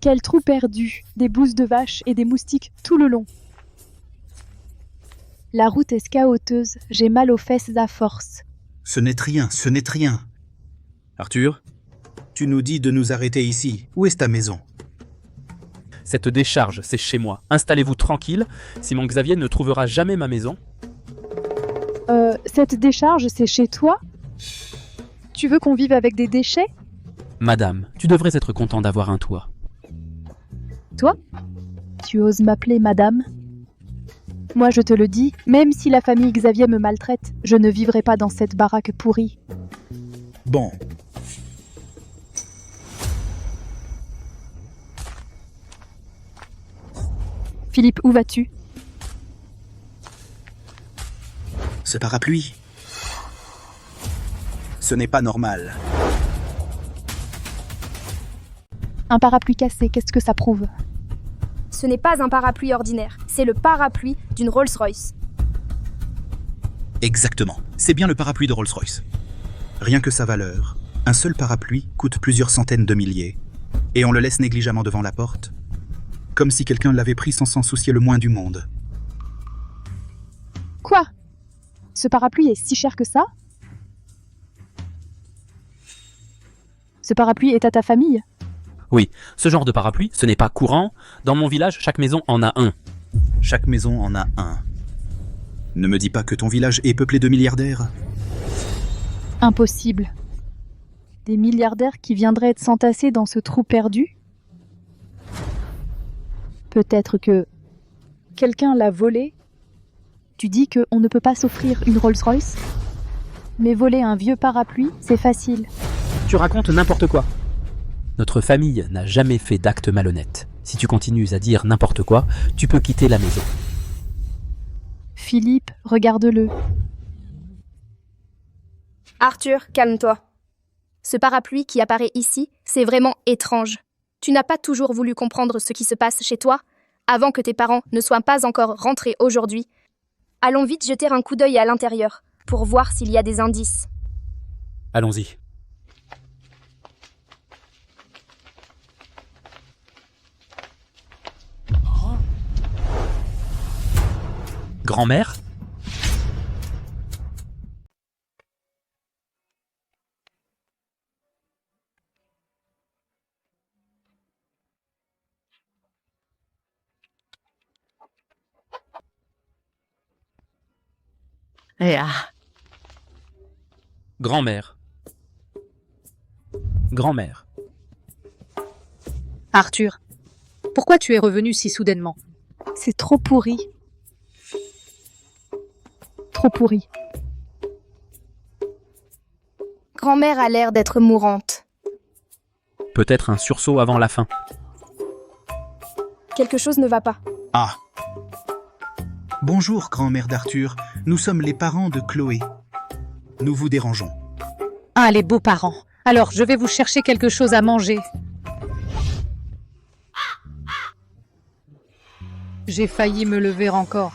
Quel trou perdu, des bouses de vache et des moustiques tout le long. La route est scaoteuse, j'ai mal aux fesses à force. Ce n'est rien, ce n'est rien. Arthur, tu nous dis de nous arrêter ici. Où est ta maison? Cette décharge, c'est chez moi. Installez-vous tranquille, Simon Xavier ne trouvera jamais ma maison. Cette décharge, c'est chez toi? Tu veux qu'on vive avec des déchets? Madame, tu devrais être content d'avoir un toit. Toi? Tu oses m'appeler madame? Moi, je te le dis, même si la famille Xavier me maltraite, je ne vivrai pas dans cette baraque pourrie. Bon. Philippe, où vas-tu? Ce parapluie. Ce n'est pas normal. Un parapluie cassé, qu'est-ce que ça prouve? Ce n'est pas un parapluie ordinaire, c'est le parapluie d'une Rolls-Royce. Exactement. C'est bien le parapluie de Rolls-Royce. Rien que sa valeur, un seul parapluie coûte plusieurs centaines de milliers. Et on le laisse négligemment devant la porte, comme si quelqu'un l'avait pris sans s'en soucier le moins du monde. Quoi? Ce parapluie est si cher que ça? Ce parapluie est à ta famille? Oui, ce genre de parapluie, ce n'est pas courant. Dans mon village, chaque maison en a un. Chaque maison en a un. Ne me dis pas que ton village est peuplé de milliardaires. Impossible. Des milliardaires qui viendraient s'entasser dans ce trou perdu? Peut-être que quelqu'un l'a volé? Tu dis qu'on ne peut pas s'offrir une Rolls-Royce? Mais voler un vieux parapluie, c'est facile. Tu racontes n'importe quoi. Notre famille n'a jamais fait d'acte malhonnête. Si tu continues à dire n'importe quoi, tu peux quitter la maison. Philippe, regarde-le. Arthur, calme-toi. Ce parapluie qui apparaît ici, c'est vraiment étrange. Tu n'as pas toujours voulu comprendre ce qui se passe chez toi, avant que tes parents ne soient pas encore rentrés aujourd'hui. Allons vite jeter un coup d'œil à l'intérieur, pour voir s'il y a des indices. Allons-y. Grand-mère? Grand-mère. Grand-mère. Arthur, pourquoi tu es revenu si soudainement? C'est trop pourri. Trop pourri. Grand-mère a l'air d'être mourante. Peut-être un sursaut avant la fin. Quelque chose ne va pas. Ah. Bonjour, grand-mère d'Arthur. Nous sommes les parents de Chloé. Nous vous dérangeons. Ah, les beaux parents. Alors, je vais vous chercher quelque chose à manger. J'ai failli me lever encore.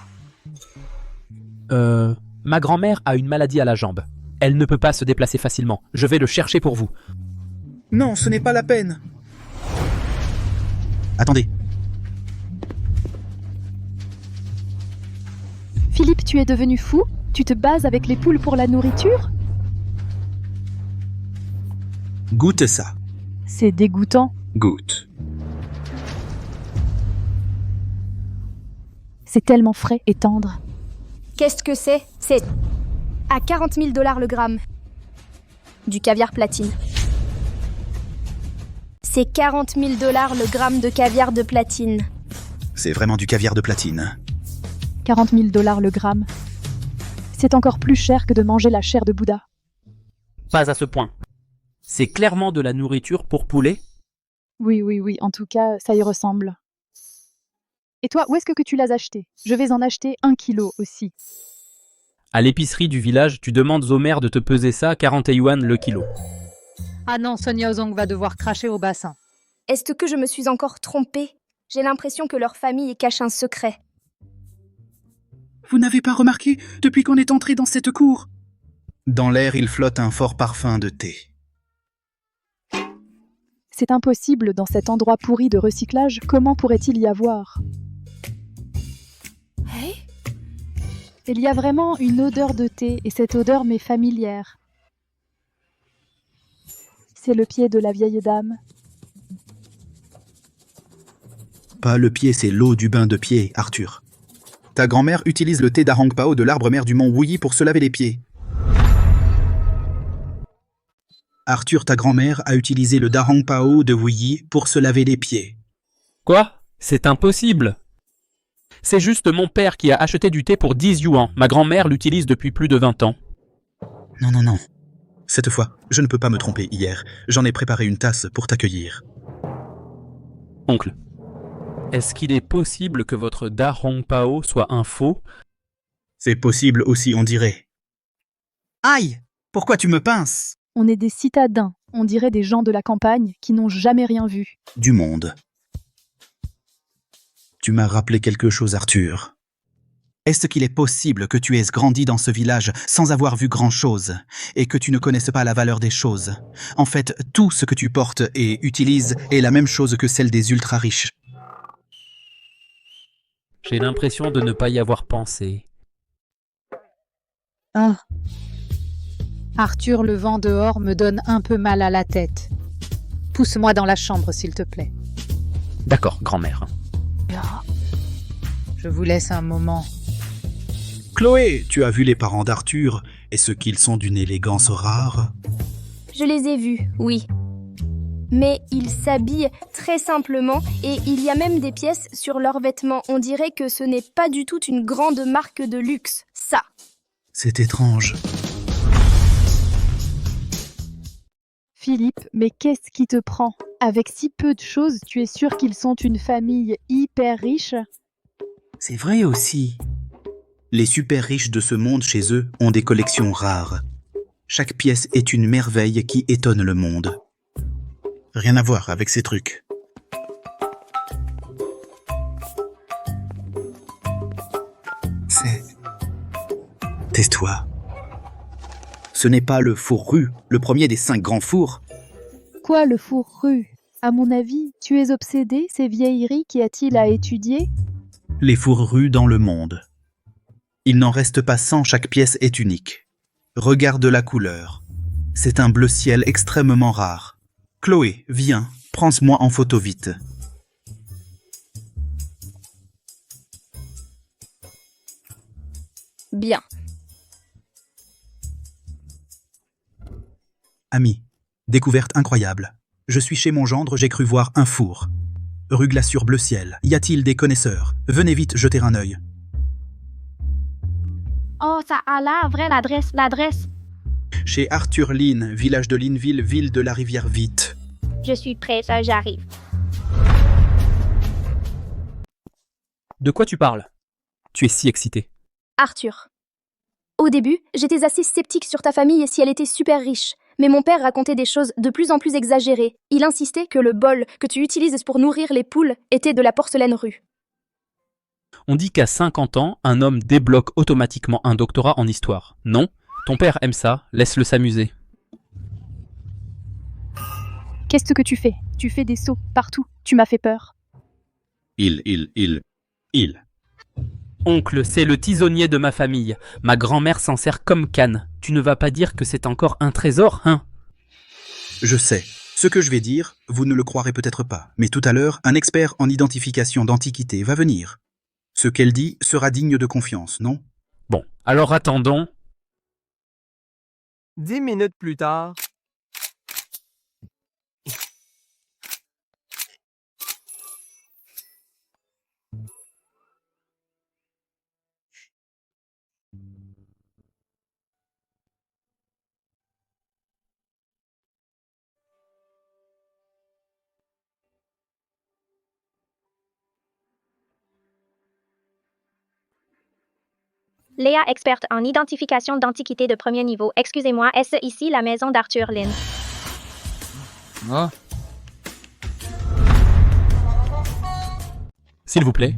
Ma grand-mère a une maladie à la jambe. Elle ne peut pas se déplacer facilement. Je vais le chercher pour vous. Non, ce n'est pas la peine. Attendez. Philippe, tu es devenu fou? Tu te bases avec les poules pour la nourriture? Goûte ça. C'est dégoûtant. Goûte. C'est tellement frais et tendre. Qu'est-ce que c'est? C'est à 40 000 $ le gramme. Du caviar platine. C'est 40 000 $ le gramme de caviar de platine. C'est vraiment du caviar de platine. 40 000 $ le gramme. C'est encore plus cher que de manger la chair de Bouddha. Pas à ce point. C'est clairement de la nourriture pour poulet? Oui, en tout cas, ça y ressemble. Et toi, où est-ce que tu l'as acheté? Je vais en acheter 1 kilo aussi. À l'épicerie du village, tu demandes au maire de te peser ça 40 yuan le kilo. Ah non, Sonia Ozong va devoir cracher au bassin. Est-ce que je me suis encore trompée? J'ai l'impression que leur famille cache un secret. Vous n'avez pas remarqué depuis qu'on est entré dans cette cour? Dans l'air, il flotte un fort parfum de thé. C'est impossible dans cet endroit pourri de recyclage. Comment pourrait-il y avoir? Il y a vraiment une odeur de thé et cette odeur m'est familière. C'est le pied de la vieille dame. Pas le pied, c'est l'eau du bain de pied, Arthur. Ta grand-mère utilise le thé d'Arang Pao de l'arbre mère du mont Wuyi pour se laver les pieds. Arthur, ta grand-mère a utilisé le Darang Pao de Wuyi pour se laver les pieds. Quoi? C'est impossible. C'est juste mon père qui a acheté du thé pour 10 yuan. Ma grand-mère l'utilise depuis plus de 20 ans. Non. Cette fois, je ne peux pas me tromper hier. J'en ai préparé une tasse pour t'accueillir. Oncle, est-ce qu'il est possible que votre Darong Pao soit un faux? C'est possible aussi, on dirait. Aïe! Pourquoi tu me pinces? On est des citadins, on dirait des gens de la campagne qui n'ont jamais rien vu. Du monde. Tu m'as rappelé quelque chose, Arthur. Est-ce qu'il est possible que tu aies grandi dans ce village sans avoir vu grand-chose et que tu ne connaisses pas la valeur des choses? En fait, tout ce que tu portes et utilises est la même chose que celle des ultra-riches. J'ai l'impression de ne pas y avoir pensé. Ah. Arthur, le vent dehors me donne un peu mal à la tête. Pousse-moi dans la chambre, s'il te plaît. D'accord, grand-mère. Je vous laisse un moment. Chloé, tu as vu les parents d'Arthur Est-ce qu'ils sont d'une élégance rare? Je les ai vus, oui. Mais ils s'habillent très simplement et il y a même des pièces sur leurs vêtements. On dirait que ce n'est pas du tout une grande marque de luxe, ça. C'est étrange. Philippe, mais qu'est-ce qui te prend? Avec si peu de choses, tu es sûr qu'ils sont une famille hyper riche? C'est vrai aussi. Les super riches de ce monde chez eux ont des collections rares. Chaque pièce est une merveille qui étonne le monde. Rien à voir avec ces trucs. Tais-toi. Ce n'est pas le four Rue, le premier des 5 grands fours. Quoi, le four Rue? À mon avis, tu es obsédé, ces vieilleries qu'y a-t-il à étudier? Les fours Rue dans le monde. Il n'en reste pas 100, chaque pièce est unique. Regarde la couleur. C'est un bleu ciel extrêmement rare. Chloé, viens, prends-moi en photo vite. Bien. Ami, découverte incroyable. Je suis chez mon gendre, j'ai cru voir un four. Rue Glaçure bleu ciel, y a-t-il des connaisseurs? Venez vite jeter un œil. Oh, ça a l'air vrai, l'adresse. Chez Arthur Lynn, village de Linneville, ville de la rivière vite. Je suis prête, j'arrive. De quoi tu parles? Tu es si excité. Arthur. Au début, j'étais assez sceptique sur ta famille et si elle était super riche. Mais mon père racontait des choses de plus en plus exagérées. Il insistait que le bol que tu utilises pour nourrir les poules était de la porcelaine Rue. On dit qu'à 50 ans, un homme débloque automatiquement un doctorat en histoire. Non? Ton père aime ça, laisse-le s'amuser. Qu'est-ce que tu fais? Tu fais des sauts partout. Tu m'as fait peur. Il. Oncle, c'est le tisonnier de ma famille. Ma grand-mère s'en sert comme canne. Tu ne vas pas dire que c'est encore un trésor, hein? Je sais. Ce que je vais dire, vous ne le croirez peut-être pas. Mais tout à l'heure, un expert en identification d'antiquité va venir. Ce qu'elle dit sera digne de confiance, non? Bon, alors attendons. 10 minutes plus tard. Léa, experte en identification d'antiquité de premier niveau. Excusez-moi, est-ce ici la maison d'Arthur Lynn? Ah. S'il vous plaît.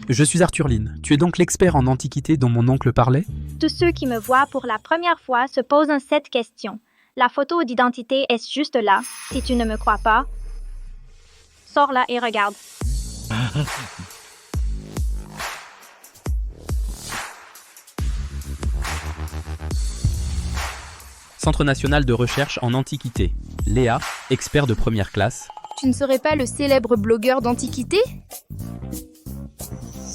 Je suis Arthur Lynn. Tu es donc l'expert en antiquité dont mon oncle parlait? Tous ceux qui me voient pour la première fois se posent cette question. La photo d'identité est juste là. Si tu ne me crois pas, sors-la et regarde. Centre national de recherche en antiquité. Léa, expert de première classe. Tu ne serais pas le célèbre blogueur d'antiquité?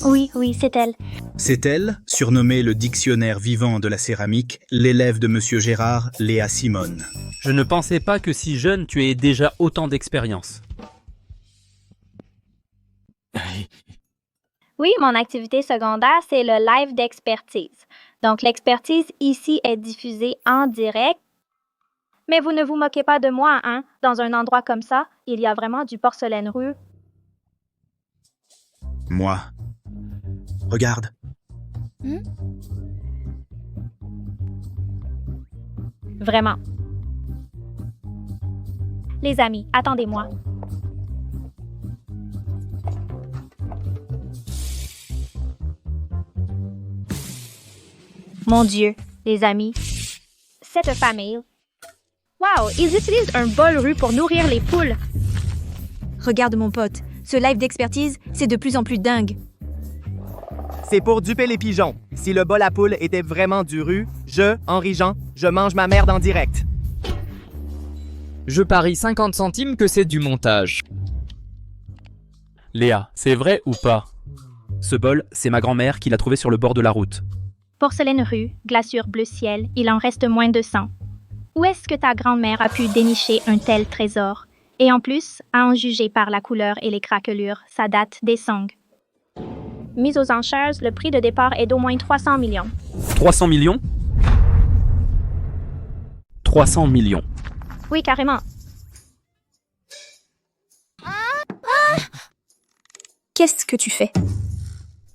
Oui, c'est elle. C'est elle, surnommée le dictionnaire vivant de la céramique, l'élève de Monsieur Gérard, Léa Simone. Je ne pensais pas que si jeune tu aies déjà autant d'expérience. Oui, mon activité secondaire, c'est le live d'expertise. Donc, l'expertise ici est diffusée en direct. Mais vous ne vous moquez pas de moi, hein? Dans un endroit comme ça, il y a vraiment du porcelaine Rue. Moi. Regarde. Vraiment. Les amis, attendez-moi. Mon Dieu, les amis. Cette famille. Wow, ils utilisent un bol Rue pour nourrir les poules. Regarde mon pote, ce live d'expertise, c'est de plus en plus dingue. C'est pour duper les pigeons. Si le bol à poule était vraiment du Rue, Henri Jean, je mange ma merde en direct. Je parie 50 centimes que c'est du montage. Léa, c'est vrai ou pas? Ce bol, c'est ma grand-mère qui l'a trouvé sur le bord de la route. Porcelaine rue, glaçure bleu ciel, il en reste moins de 100. Où est-ce que ta grand-mère a pu dénicher un tel trésor? Et en plus, à en juger par la couleur et les craquelures, ça date des Song. Mise aux enchères, le prix de départ est d'au moins 300 millions. 300 millions? 300 millions. Oui, carrément. Qu'est-ce que tu fais?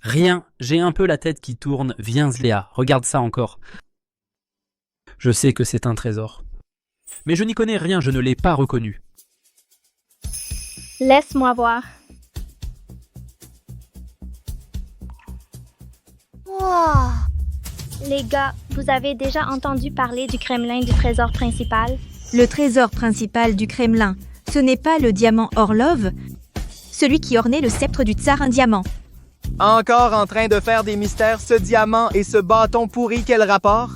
Rien, j'ai un peu la tête qui tourne. Viens Léa, regarde ça encore. Je sais que c'est un trésor. Mais je n'y connais rien, je ne l'ai pas reconnu. Laisse-moi voir. Wow. Les gars, vous avez déjà entendu parler du Kremlin du trésor principal? Le trésor principal du Kremlin, ce n'est pas le diamant Orlov, celui qui ornait le sceptre du tsar un diamant. Encore en train de faire des mystères, ce diamant et ce bâton pourri, quel rapport?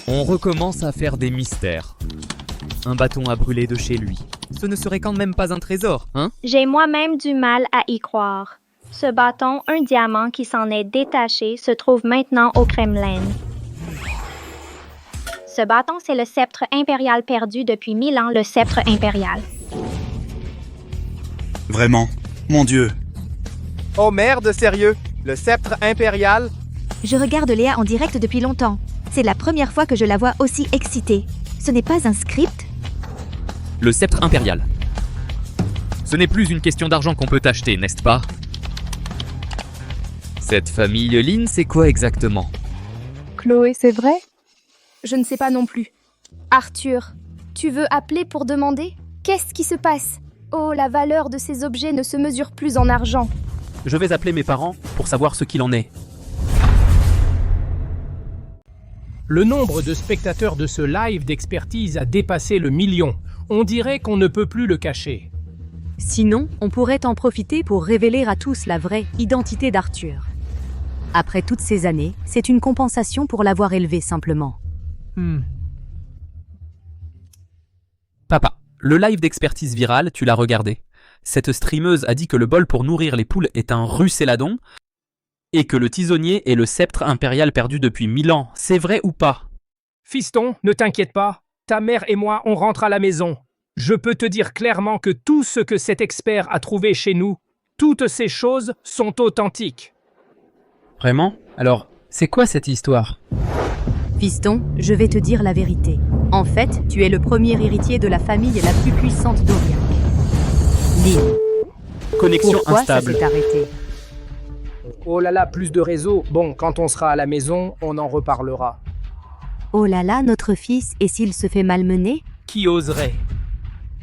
On recommence à faire des mystères. Un bâton à brûler de chez lui. Ce ne serait quand même pas un trésor, hein? J'ai moi-même du mal à y croire. Ce bâton, un diamant qui s'en est détaché, se trouve maintenant au Kremlin. Ce bâton, c'est le sceptre impérial perdu depuis 1000 ans, le sceptre impérial. Vraiment? Mon Dieu! Oh merde, sérieux? Le sceptre impérial? Je regarde Léa en direct depuis longtemps. C'est la première fois que je la vois aussi excitée. Ce n'est pas un script? Le sceptre impérial. Ce n'est plus une question d'argent qu'on peut acheter, n'est-ce pas? Cette famille Lin, c'est quoi exactement? Chloé, c'est vrai? Je ne sais pas non plus. Arthur, tu veux appeler pour demander? Qu'est-ce qui se passe? Oh, la valeur de ces objets ne se mesure plus en argent. Je vais appeler mes parents pour savoir ce qu'il en est. Le nombre de spectateurs de ce live d'expertise a dépassé le million. On dirait qu'on ne peut plus le cacher. Sinon, on pourrait en profiter pour révéler à tous la vraie identité d'Arthur. Après toutes ces années, c'est une compensation pour l'avoir élevé simplement. Papa, le live d'expertise virale, tu l'as regardé. Cette streameuse a dit que le bol pour nourrir les poules est un russéladon et que le tisonnier est le sceptre impérial perdu depuis 1000 ans. C'est vrai ou pas? Fiston, ne t'inquiète pas. Ta mère et moi, on rentre à la maison. Je peux te dire clairement que tout ce que cet expert a trouvé chez nous, toutes ces choses sont authentiques. Vraiment? Alors, c'est quoi cette histoire? Fiston, je vais te dire la vérité. En fait, tu es le premier héritier de la famille la plus puissante d'Auriac. Lynn. Connexion Pourquoi instable. ça s'est arrêté? Oh là là, plus de réseau. Bon, quand on sera à la maison, on en reparlera. Oh là là, notre fils, et s'il se fait malmener? Qui oserait?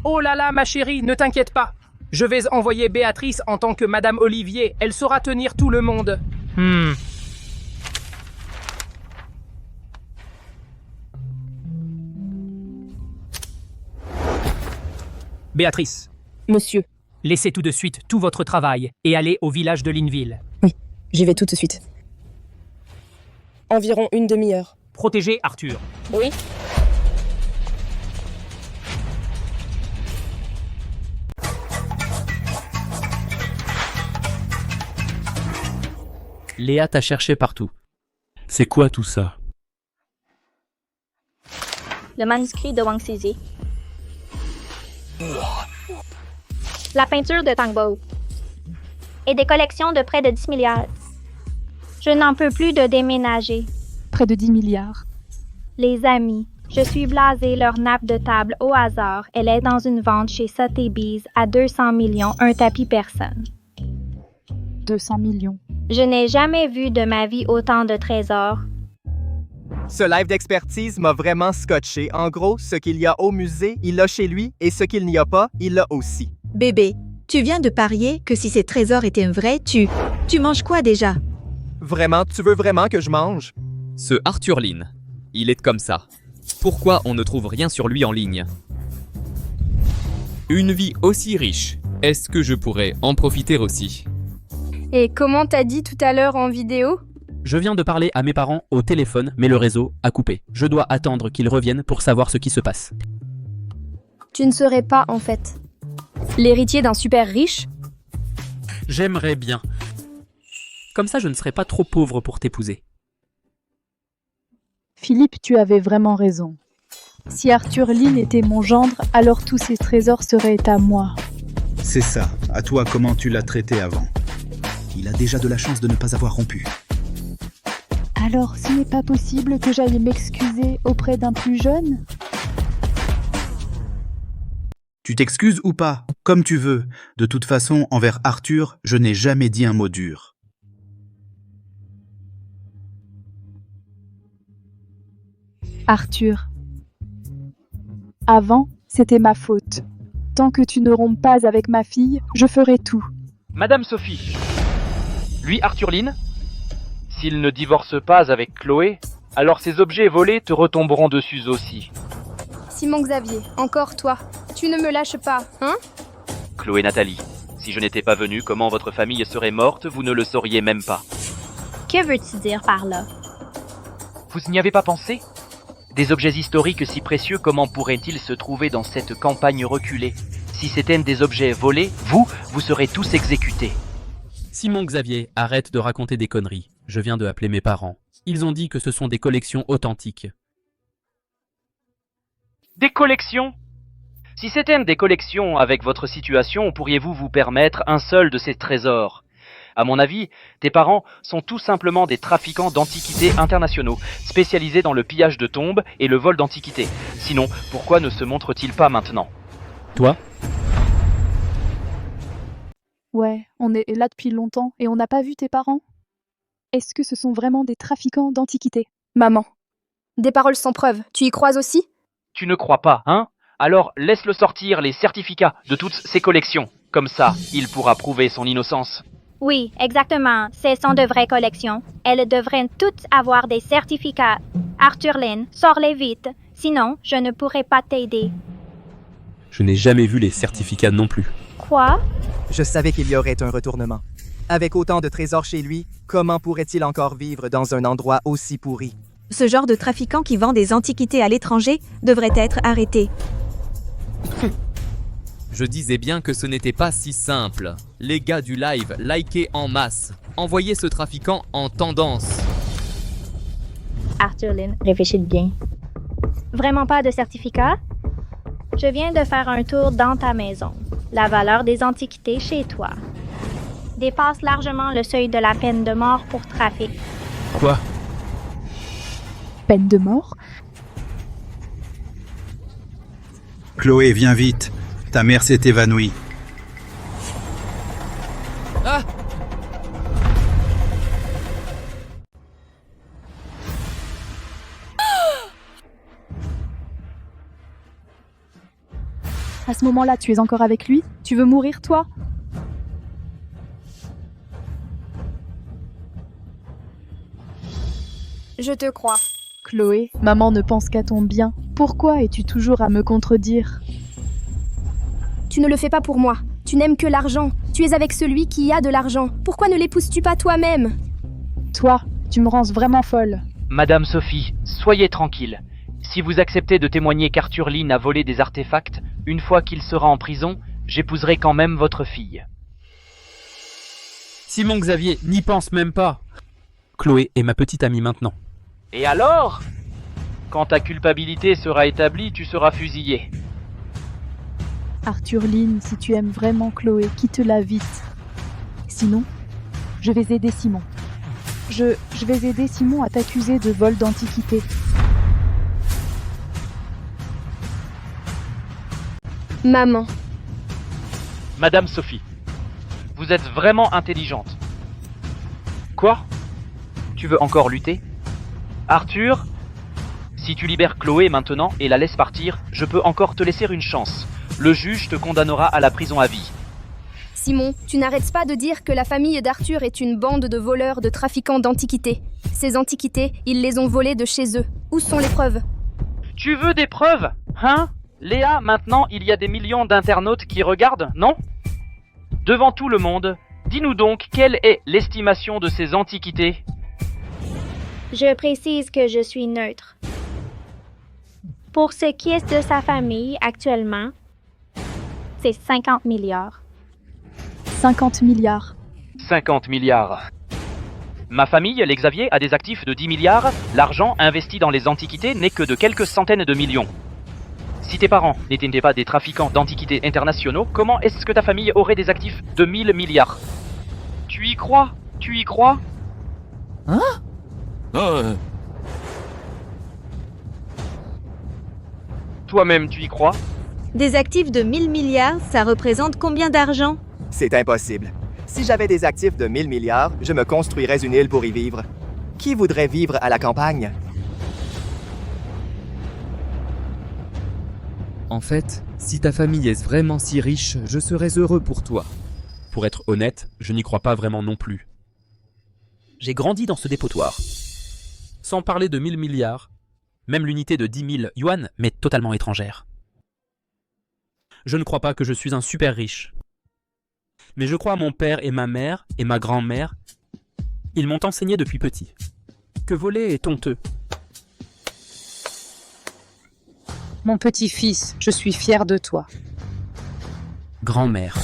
Oh là là, ma chérie, ne t'inquiète pas. Je vais envoyer Béatrice en tant que Madame Olivier. Elle saura tenir tout le monde. Béatrice. Monsieur. Laissez tout de suite tout votre travail et allez au village de Linville. Oui, j'y vais tout de suite. Environ une demi-heure. Protégez Arthur. Oui. Léa t'a cherché partout. C'est quoi tout ça? Le manuscrit de Wang Sizi. La peinture de Tang Bo. Et des collections de près de 10 milliards. Je n'en peux plus de déménager. Près de 10 milliards. Les amis, je suis blasée leur nappe de table au hasard. Elle est dans une vente chez Sotheby's à 200 millions, un tapis personne. 200 millions. Je n'ai jamais vu de ma vie autant de trésors. Ce live d'expertise m'a vraiment scotché. En gros, ce qu'il y a au musée, il l'a chez lui, et ce qu'il n'y a pas, il l'a aussi. Bébé, tu viens de parier que si ces trésors étaient vrais, tu manges quoi déjà? Vraiment, tu veux vraiment que je mange? Ce Arthur Lin, il est comme ça. Pourquoi on ne trouve rien sur lui en ligne? Une vie aussi riche, est-ce que je pourrais en profiter aussi? Et comment t'as dit tout à l'heure en vidéo? Je viens de parler à mes parents au téléphone, mais le réseau a coupé. Je dois attendre qu'ils reviennent pour savoir ce qui se passe. Tu ne serais pas, en fait, l'héritier d'un super riche? J'aimerais bien, Comme ça, je ne serai pas trop pauvre pour t'épouser. Philippe, tu avais vraiment raison. Si Arthur Lynn était mon gendre, alors tous ces trésors seraient à moi. C'est ça. À toi comment tu l'as traité avant. Il a déjà de la chance de ne pas avoir rompu. Alors, ce n'est pas possible que j'aille m'excuser auprès d'un plus jeune? Tu t'excuses ou pas, comme tu veux. De toute façon, envers Arthur, je n'ai jamais dit un mot dur. Arthur. Avant, c'était ma faute. Tant que tu ne rompes pas avec ma fille, je ferai tout. Madame Sophie, lui Arthur Lynn, s'il ne divorce pas avec Chloé, alors ces objets volés te retomberont dessus aussi. Simon Xavier, encore toi. Tu ne me lâches pas, hein? Chloé Nathalie, si je n'étais pas venu, comment votre famille serait morte, vous ne le sauriez même pas. Que veux-tu dire par là? Vous n'y avez pas pensé? Des objets historiques si précieux, comment pourraient-ils se trouver dans cette campagne reculée? Si c'étaient des objets volés, vous serez tous exécutés. Simon Xavier, arrête de raconter des conneries. Je viens de appeler mes parents. Ils ont dit que ce sont des collections authentiques. Des collections? Si c'était des collections avec votre situation, pourriez-vous vous permettre un seul de ces trésors? À mon avis, tes parents sont tout simplement des trafiquants d'antiquités internationaux, spécialisés dans le pillage de tombes et le vol d'antiquités. Sinon, pourquoi ne se montrent-ils pas maintenant? Toi? Ouais, on est là depuis longtemps et on n'a pas vu tes parents? Est-ce que ce sont vraiment des trafiquants d'antiquités? Maman. Des paroles sans preuve, tu y crois aussi? Tu ne crois pas, hein? Alors laisse-le sortir les certificats de toutes ces collections. Comme ça, il pourra prouver son innocence. Oui, exactement. Ce sont de vraies collections. Elles devraient toutes avoir des certificats. Arthur Lynn, sors-les vite. Sinon, je ne pourrai pas t'aider. Je n'ai jamais vu les certificats non plus. Quoi? Je savais qu'il y aurait un retournement. Avec autant de trésors chez lui, comment pourrait-il encore vivre dans un endroit aussi pourri? Ce genre de trafiquant qui vend des antiquités à l'étranger devrait être arrêté. Je disais bien que ce n'était pas si simple. Les gars du live, likez en masse. Envoyez ce trafiquant en tendance. Arthur Lynn, réfléchis bien. Vraiment pas de certificat? Je viens de faire un tour dans ta maison. La valeur des antiquités chez toi dépasse largement le seuil de la peine de mort pour trafic. Quoi? Peine de mort? Chloé, viens vite. Ta mère s'est évanouie. Ah! À ce moment-là, tu es encore avec lui? Tu veux mourir, toi? Je te crois. Chloé, maman ne pense qu'à ton bien. Pourquoi es-tu toujours à me contredire? Tu ne le fais pas pour moi. Tu n'aimes que l'argent. Tu es avec celui qui a de l'argent. Pourquoi ne l'épouses-tu pas toi-même? Toi, tu me rends vraiment folle. Madame Sophie, soyez tranquille. Si vous acceptez de témoigner qu'Arthur Lynn a volé des artefacts, une fois qu'il sera en prison, j'épouserai quand même votre fille. Simon Xavier, n'y pense même pas. Chloé est ma petite amie maintenant. Et alors? Quand ta culpabilité sera établie, tu seras fusillé. Arthur Lynn, si tu aimes vraiment Chloé, quitte-la vite. Sinon, je vais aider Simon. Je vais aider Simon à t'accuser de vol d'antiquité. Maman. Madame Sophie, vous êtes vraiment intelligente. Quoi? Tu veux encore lutter? Arthur, si tu libères Chloé maintenant et la laisses partir, je peux encore te laisser une chance. Le juge te condamnera à la prison à vie. Simon, tu n'arrêtes pas de dire que la famille d'Arthur est une bande de voleurs, de trafiquants d'antiquités. Ces antiquités, ils les ont volées de chez eux. Où sont les preuves? Tu veux des preuves? Hein? Léa, maintenant, il y a des millions d'internautes qui regardent, non? Devant tout le monde, dis-nous donc quelle est l'estimation de ces antiquités? Je précise que je suis neutre. Pour ce qui est de sa famille, actuellement, c'est 50 milliards. 50 milliards. 50 milliards. Ma famille, les Xavier, a des actifs de 10 milliards. L'argent investi dans les antiquités n'est que de quelques centaines de millions. Si tes parents n'étaient pas des trafiquants d'antiquités internationaux, comment est-ce que ta famille aurait des actifs de 1000 milliards? Tu y crois? Tu y crois? Hein? Toi-même, tu y crois? Des actifs de 1000 milliards, ça représente combien d'argent? C'est impossible. Si j'avais des actifs de 1000 milliards, je me construirais une île pour y vivre. Qui voudrait vivre à la campagne? En fait, si ta famille est vraiment si riche, je serais heureux pour toi. Pour être honnête, je n'y crois pas vraiment non plus. J'ai grandi dans ce dépotoir. Sans parler de 1000 milliards, même l'unité de 10 000 yuan m'est totalement étrangère. Je ne crois pas que je suis un super riche. Mais je crois à mon père et ma mère et ma grand-mère. Ils m'ont enseigné depuis petit que voler est honteux. Mon petit-fils, je suis fier de toi. Grand-mère.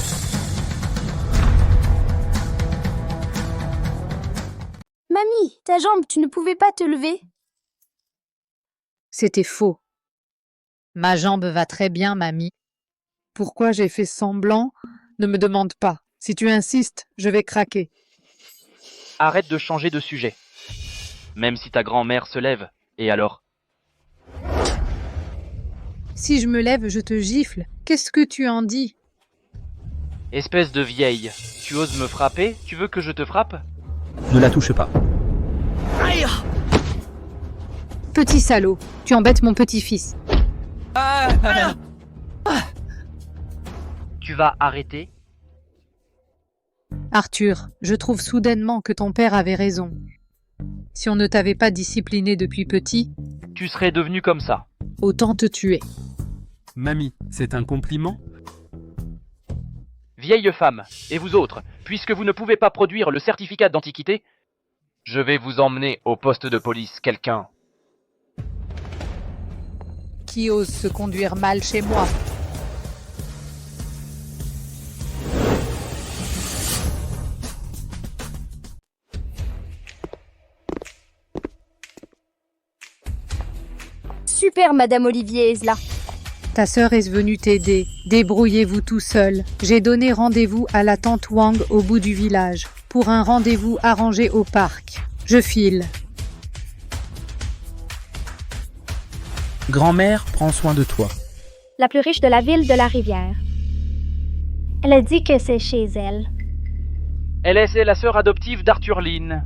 Mamie, ta jambe, tu ne pouvais pas te lever? C'était faux. Ma jambe va très bien, mamie. Pourquoi j'ai fait semblant? Ne me demande pas. Si tu insistes, je vais craquer. Arrête de changer de sujet. Même si ta grand-mère se lève, et alors? Si je me lève, je te gifle. Qu'est-ce que tu en dis? Espèce de vieille, tu oses me frapper? Tu veux que je te frappe? Ne la touche pas. Aïe! Petit salaud, tu embêtes mon petit-fils. Tu vas arrêter? Arthur, je trouve soudainement que ton père avait raison. Si on ne t'avait pas discipliné depuis petit, tu serais devenu comme ça. Autant te tuer. Mamie, c'est un compliment? Vieille femme, et vous autres, puisque vous ne pouvez pas produire le certificat d'antiquité, je vais vous emmener au poste de police, quelqu'un. Qui ose se conduire mal chez moi? Super, Madame Olivier est là. Ta sœur est venue t'aider. Débrouillez-vous tout seul. J'ai donné rendez-vous à la tante Wang au bout du village, pour un rendez-vous arrangé au parc. Je file. Grand-mère, prends soin de toi. La plus riche de la ville de la rivière. Elle a dit que c'est chez elle. Elle est la sœur adoptive d'Arthur Lynn.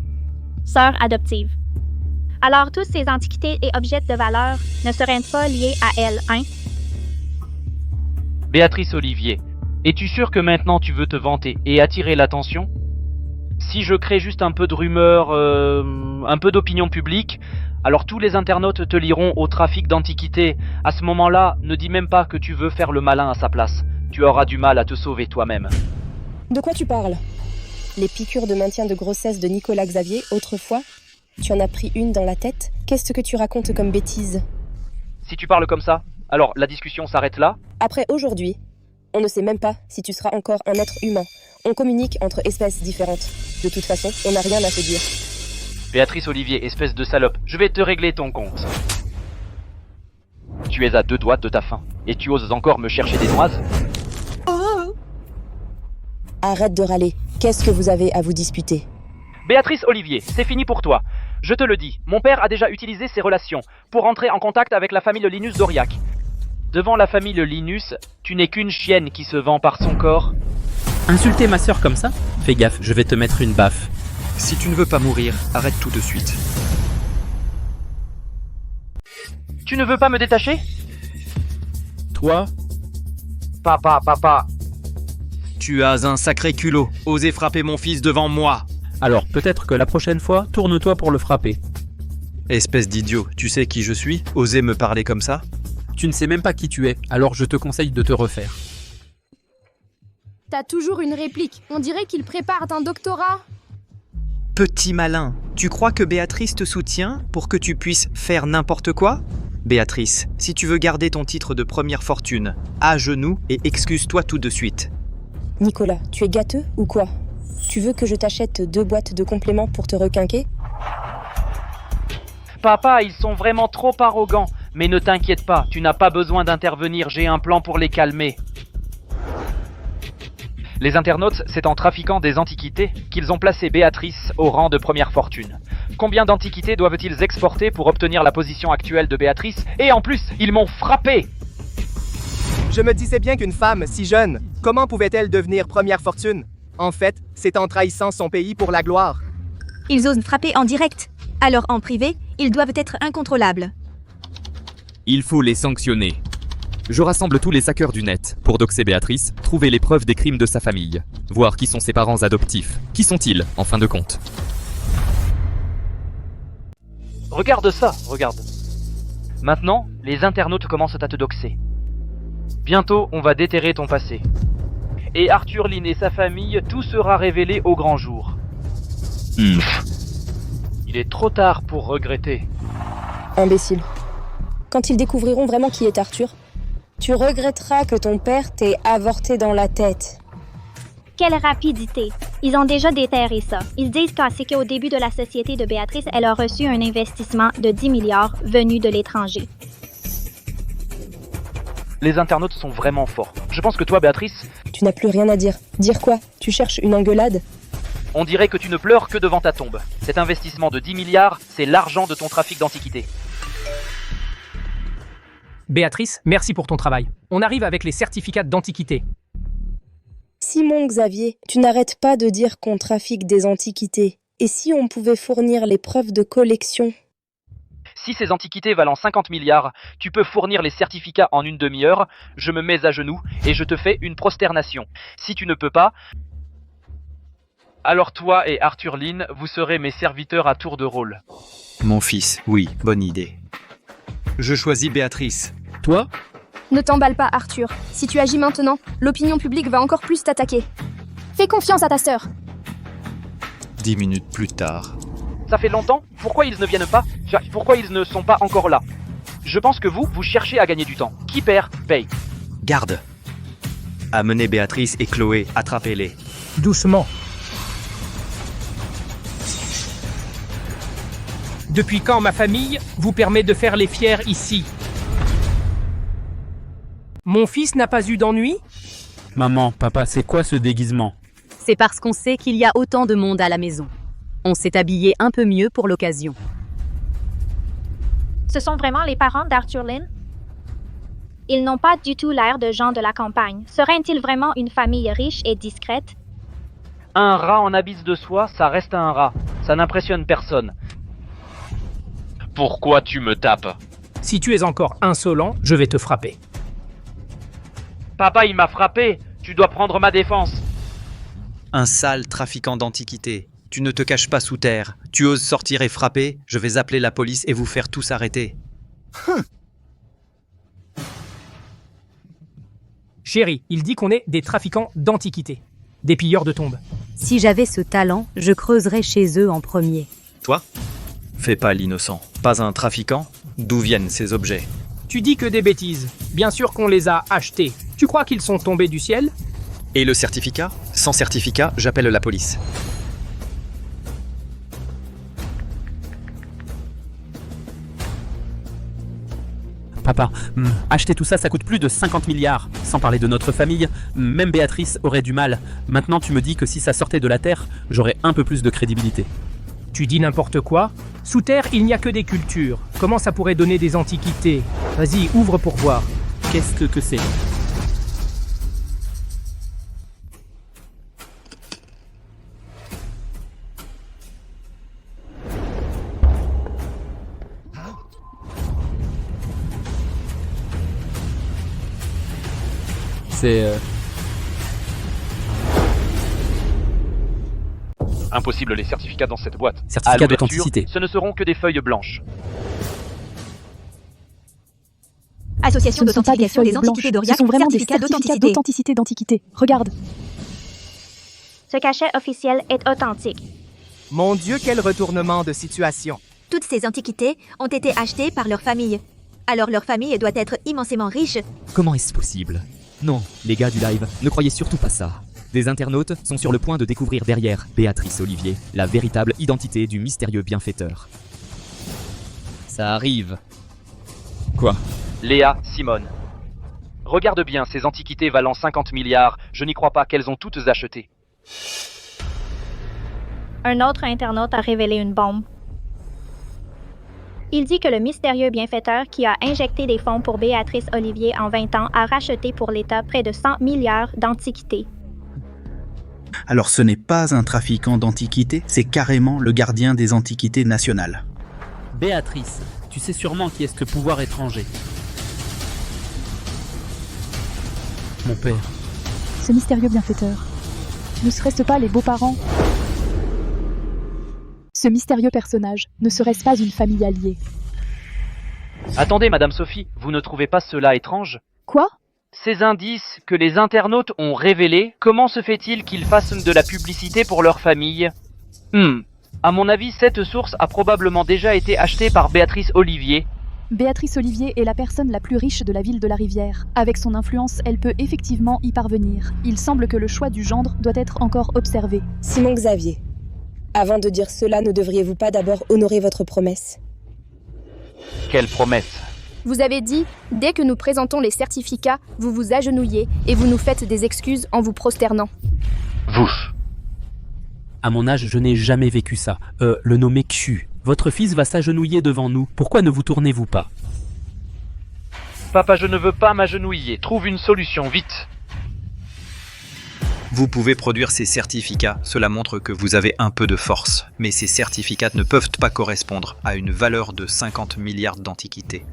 Sœur adoptive. Alors tous ces antiquités et objets de valeur ne seraient pas liés à elle, hein? Béatrice Olivier, es-tu sûre que maintenant tu veux te vanter et attirer l'attention? Si je crée juste un peu de rumeur, un peu d'opinion publique, alors tous les internautes te liront au trafic d'antiquités. À ce moment-là, ne dis même pas que tu veux faire le malin à sa place. Tu auras du mal à te sauver toi-même. De quoi tu parles? Les piqûres de maintien de grossesse de Nicolas Xavier, autrefois? Tu en as pris une dans la tête? Qu'est-ce que tu racontes comme bêtise? Si tu parles comme ça, alors la discussion s'arrête là? Après aujourd'hui, on ne sait même pas si tu seras encore un être humain. On communique entre espèces différentes. De toute façon, on n'a rien à te dire. Béatrice Olivier, espèce de salope, je vais te régler ton compte. Tu es à 2 doigts de ta fin, et tu oses encore me chercher des noises? Arrête de râler. Qu'est-ce que vous avez à vous disputer? Béatrice Olivier, c'est fini pour toi. Je te le dis, mon père a déjà utilisé ses relations pour entrer en contact avec la famille Linus d'Aurillac. Devant la famille Linus, tu n'es qu'une chienne qui se vend par son corps. Insulter ma sœur comme ça? Fais gaffe, je vais te mettre une baffe. Si tu ne veux pas mourir, arrête tout de suite. Tu ne veux pas me détacher? Toi? Papa. Tu as un sacré culot. Osez frapper mon fils devant moi. Alors peut-être que la prochaine fois, tourne-toi pour le frapper. Espèce d'idiot, tu sais qui je suis? Osez me parler comme ça? Tu ne sais même pas qui tu es, alors je te conseille de te refaire. T'as toujours une réplique. On dirait qu'il prépare un doctorat. Petit malin, tu crois que Béatrice te soutient pour que tu puisses faire n'importe quoi? Béatrice, si tu veux garder ton titre de première fortune, à genoux et excuse-toi tout de suite. Nicolas, tu es gâteux ou quoi? Tu veux que je t'achète 2 boîtes de compléments pour te requinquer? Papa, ils sont vraiment trop arrogants. Mais ne t'inquiète pas, tu n'as pas besoin d'intervenir, j'ai un plan pour les calmer. Les internautes, c'est en trafiquant des antiquités qu'ils ont placé Béatrice au rang de première fortune. Combien d'antiquités doivent-ils exporter pour obtenir la position actuelle de Béatrice? Et en plus, ils m'ont frappé! Je me disais bien qu'une femme si jeune, comment pouvait-elle devenir première fortune? En fait, c'est en trahissant son pays pour la gloire. Ils osent frapper en direct. Alors en privé, ils doivent être incontrôlables. Il faut les sanctionner. Je rassemble tous les hackers du net pour doxer Béatrice, trouver les preuves des crimes de sa famille, voir qui sont ses parents adoptifs. Qui sont-ils, en fin de compte? Regarde ça, regarde. Maintenant, les internautes commencent à te doxer. Bientôt, on va déterrer ton passé. Et Arthur Lynn et sa famille, tout sera révélé au grand jour. Il est trop tard pour regretter. Imbécile. Quand ils découvriront vraiment qui est Arthur, tu regretteras que ton père t'ait avorté dans la tête. Quelle rapidité! Ils ont déjà déterré ça. Ils disent qu'au début de la société de Béatrice, elle a reçu un investissement de 10 milliards venu de l'étranger. Les internautes sont vraiment forts. Je pense que toi, Béatrice... Tu n'as plus rien à dire. Dire quoi? Tu cherches une engueulade? On dirait que tu ne pleures que devant ta tombe. Cet investissement de 10 milliards, c'est l'argent de ton trafic d'antiquités. Béatrice, merci pour ton travail. On arrive avec les certificats d'antiquité. Simon Xavier, tu n'arrêtes pas de dire qu'on trafique des antiquités. Et si on pouvait fournir les preuves de collection? Si ces antiquités valent 50 milliards, tu peux fournir les certificats en une demi-heure, je me mets à genoux et je te fais une prosternation. Si tu ne peux pas, alors toi et Arthur Lynn, vous serez mes serviteurs à tour de rôle. Mon fils, oui, bonne idée. Je choisis Béatrice. Toi? Ne t'emballe pas, Arthur. Si tu agis maintenant, l'opinion publique va encore plus t'attaquer. Fais confiance à ta sœur. 10 minutes plus tard. Ça fait longtemps? Pourquoi ils ne viennent pas? Pourquoi ils ne sont pas encore là? Je pense que vous cherchez à gagner du temps. Qui perd, paye. Garde. Amenez Béatrice et Chloé, attrapez-les. Doucement. Depuis quand ma famille vous permet de faire les fiers ici? Mon fils n'a pas eu d'ennui? Maman, papa, c'est quoi ce déguisement? C'est parce qu'on sait qu'il y a autant de monde à la maison. On s'est habillé un peu mieux pour l'occasion. Ce sont vraiment les parents d'Arthur Lynn? Ils n'ont pas du tout l'air de gens de la campagne. Seraient-ils vraiment une famille riche et discrète? Un rat en habit de soie, ça reste un rat. Ça n'impressionne personne. Pourquoi tu me tapes? Si tu es encore insolent, je vais te frapper. Papa, il m'a frappé. Tu dois prendre ma défense. Un sale trafiquant d'antiquités. Tu ne te caches pas sous terre. Tu oses sortir et frapper, je vais appeler la police et vous faire tous arrêter. Chérie, il dit qu'on est des trafiquants d'antiquités. Des pilleurs de tombes. Si j'avais ce talent, je creuserais chez eux en premier. Toi? Fais pas l'innocent. Pas un trafiquant? D'où viennent ces objets? Tu dis que des bêtises. Bien sûr qu'on les a achetés. Tu crois qu'ils sont tombés du ciel? Et le certificat? Sans certificat, j'appelle la police. Papa, acheter tout ça, ça coûte plus de 50 milliards. Sans parler de notre famille, même Béatrice aurait du mal. Maintenant, tu me dis que si ça sortait de la Terre, j'aurais un peu plus de crédibilité. Tu dis n'importe quoi? Sous terre, il n'y a que des cultures. Comment ça pourrait donner des antiquités? Vas-y, ouvre pour voir. Qu'est-ce que c'est? Impossible les certificats dans cette boîte. Certificat d'authenticité. Ce ne seront que des feuilles blanches. Association d'authentification des antiquités d'Aurillac, ce sont vraiment des certificats d'authenticité d'antiquité. Regarde. Ce cachet officiel est authentique. Mon Dieu, quel retournement de situation. Toutes ces antiquités ont été achetées par leur famille. Alors leur famille doit être immensément riche. Comment est-ce possible? Non, les gars du live, ne croyez surtout pas ça. Des internautes sont sur le point de découvrir derrière Béatrice Olivier la véritable identité du mystérieux bienfaiteur. Ça arrive. Quoi? Léa, Simone. Regarde bien, ces antiquités valant 50 milliards, je n'y crois pas qu'elles ont toutes achetées. Un autre internaute a révélé une bombe. Il dit que le mystérieux bienfaiteur qui a injecté des fonds pour Béatrice Olivier en 20 ans a racheté pour l'État près de 100 milliards d'antiquités. Alors ce n'est pas un trafiquant d'antiquités, c'est carrément le gardien des antiquités nationales. Béatrice, tu sais sûrement qui est ce pouvoir étranger. Mon père. Ce mystérieux bienfaiteur. Ne serait-ce pas les beaux-parents? Ce mystérieux personnage, ne serait-ce pas une famille alliée? Attendez, Madame Sophie, vous ne trouvez pas cela étrange? Quoi? Ces indices que les internautes ont révélés, comment se fait-il qu'ils fassent de la publicité pour leur famille? À mon avis, cette source a probablement déjà été achetée par Béatrice Olivier. Béatrice Olivier est la personne la plus riche de la ville de la Rivière. Avec son influence, elle peut effectivement y parvenir. Il semble que le choix du gendre doit être encore observé. Simon Xavier, avant de dire cela, ne devriez-vous pas d'abord honorer votre promesse? Quelle promesse? Vous avez dit, dès que nous présentons les certificats, vous vous agenouillez et vous nous faites des excuses en vous prosternant. Vous. À mon âge, je n'ai jamais vécu ça. Le nommer Q. Votre fils va s'agenouiller devant nous. Pourquoi ne vous tournez-vous pas? Papa, je ne veux pas m'agenouiller. Trouve une solution, vite. Vous pouvez produire ces certificats, cela montre que vous avez un peu de force. Mais ces certificats ne peuvent pas correspondre à une valeur de 50 milliards d'antiquités.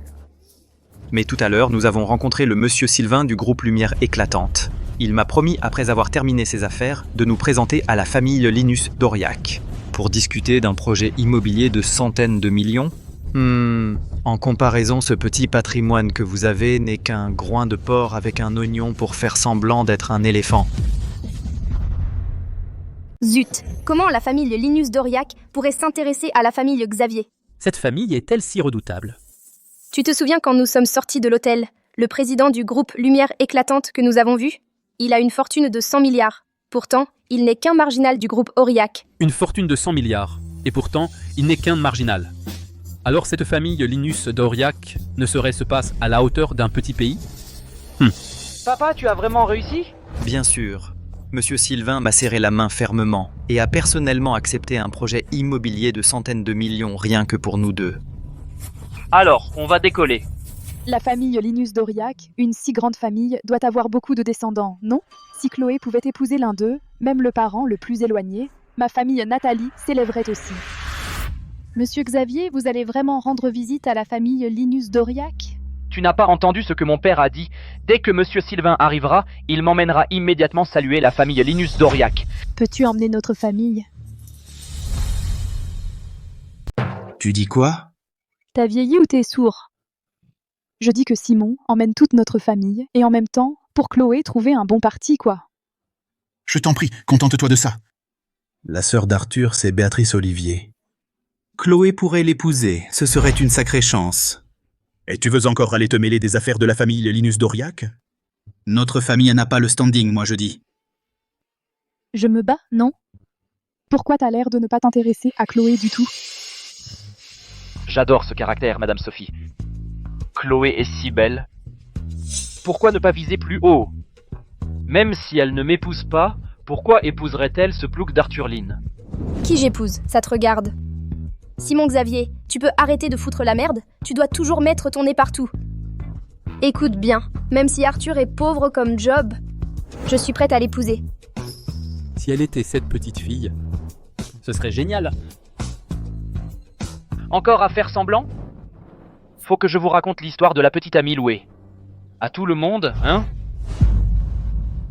Mais tout à l'heure, nous avons rencontré le monsieur Sylvain du groupe Lumière Éclatante. Il m'a promis, après avoir terminé ses affaires, de nous présenter à la famille Linus d'Aurillac. Pour discuter d'un projet immobilier de centaines de millions. En comparaison, ce petit patrimoine que vous avez n'est qu'un groin de porc avec un oignon pour faire semblant d'être un éléphant. Zut! Comment la famille Linus d'Aurillac pourrait s'intéresser à la famille Xavier? Cette famille est-elle si redoutable? Tu te souviens quand nous sommes sortis de l'hôtel, le président du groupe Lumière Éclatante que nous avons vu? Il a une fortune de 100 milliards. Pourtant, il n'est qu'un marginal du groupe Aurillac. Une fortune de 100 milliards. Et pourtant, il n'est qu'un marginal. Alors cette famille Linus d'Aurillac ne serait-ce pas à la hauteur d'un petit pays? Papa, tu as vraiment réussi? Bien sûr. Monsieur Sylvain m'a serré la main fermement et a personnellement accepté un projet immobilier de centaines de millions rien que pour nous deux. Alors, on va décoller. La famille Linus d'Aurillac, une si grande famille, doit avoir beaucoup de descendants, non? Si Chloé pouvait épouser l'un d'eux, même le parent le plus éloigné, ma famille Nathalie s'élèverait aussi. Monsieur Xavier, vous allez vraiment rendre visite à la famille Linus d'Aurillac? Tu n'as pas entendu ce que mon père a dit. Dès que monsieur Sylvain arrivera, il m'emmènera immédiatement saluer la famille Linus d'Aurillac. Peux-tu emmener notre famille? Tu dis quoi? T'as vieilli ou t'es sourd? Je dis que Simon emmène toute notre famille, et en même temps, pour Chloé, trouver un bon parti, quoi. Je t'en prie, contente-toi de ça. La sœur d'Arthur, c'est Béatrice Olivier. Chloé pourrait l'épouser, ce serait une sacrée chance. Et tu veux encore aller te mêler des affaires de la famille Linus d'Aurillac? Notre famille n'a pas le standing, moi je dis. Je me bats, non? Pourquoi t'as l'air de ne pas t'intéresser à Chloé du tout? J'adore ce caractère, Madame Sophie. Chloé est si belle. Pourquoi ne pas viser plus haut? Même si elle ne m'épouse pas, pourquoi épouserait-elle ce plouc d'Arthurline? Qui j'épouse? Ça te regarde. Simon Xavier, tu peux arrêter de foutre la merde? Tu dois toujours mettre ton nez partout. Écoute bien, même si Arthur est pauvre comme Job, je suis prête à l'épouser. Si elle était cette petite fille, ce serait génial. Encore à faire semblant? Faut que je vous raconte l'histoire de la petite amie Louée. À tout le monde, hein?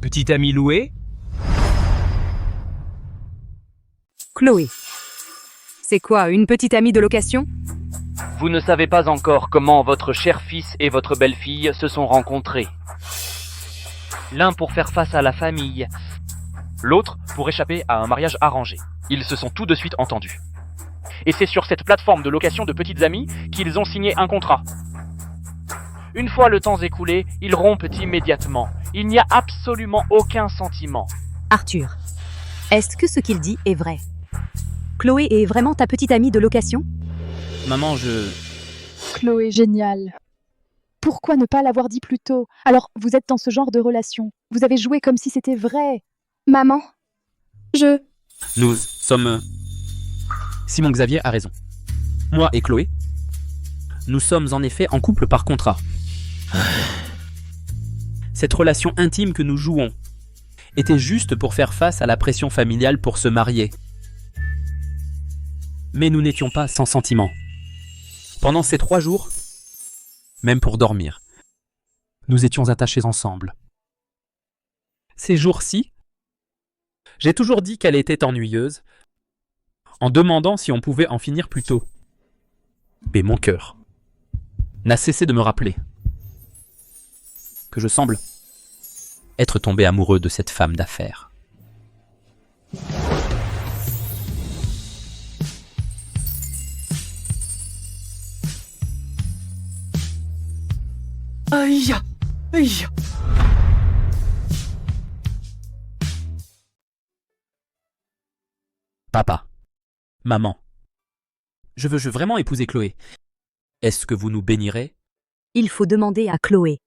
Petite amie Louée? Chloé. C'est quoi, une petite amie de location? Vous ne savez pas encore comment votre cher fils et votre belle-fille se sont rencontrés. L'un pour faire face à la famille, l'autre pour échapper à un mariage arrangé. Ils se sont tout de suite entendus. Et c'est sur cette plateforme de location de petites amies qu'ils ont signé un contrat. Une fois le temps écoulé, ils rompent immédiatement. Il n'y a absolument aucun sentiment. Arthur, est-ce que ce qu'il dit est vrai? Chloé est vraiment ta petite amie de location? Maman, Chloé, géniale. Pourquoi ne pas l'avoir dit plus tôt? Alors, vous êtes dans ce genre de relation. Vous avez joué comme si c'était vrai. Maman, Nous sommes... Simon Xavier a raison. Moi et Chloé, nous sommes en effet en couple par contrat. Cette relation intime que nous jouons était juste pour faire face à la pression familiale pour se marier. Mais nous n'étions pas sans sentiment. Pendant ces 3 jours, même pour dormir, nous étions attachés ensemble. Ces jours-ci, j'ai toujours dit qu'elle était ennuyeuse, en demandant si on pouvait en finir plus tôt. Mais mon cœur n'a cessé de me rappeler que je semble être tombé amoureux de cette femme d'affaires. Aïe, aïe. Papa, maman, je veux vraiment épouser Chloé. Est-ce que vous nous bénirez? Il faut demander à Chloé.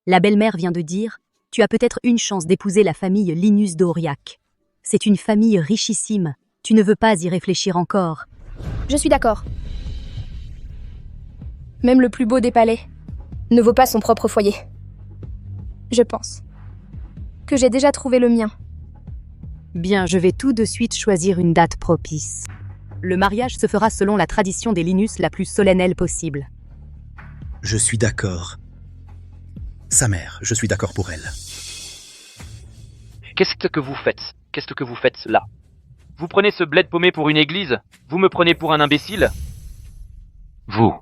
La belle-mère vient de dire, tu as peut-être une chance d'épouser la famille Linus d'Aurillac. C'est une famille richissime. Tu ne veux pas y réfléchir encore. je suis d'accord. Même le plus beau des palais ne vaut pas son propre foyer. Je pense que j'ai déjà trouvé le mien. Bien, je vais tout de suite choisir une date propice. Le mariage se fera selon la tradition des Linus la plus solennelle possible. Je suis d'accord. Sa mère, je suis d'accord pour elle. Qu'est-ce que vous faites? Qu'est-ce que vous faites là? Vous prenez ce bled paumé pour une église? Vous me prenez pour un imbécile? Vous.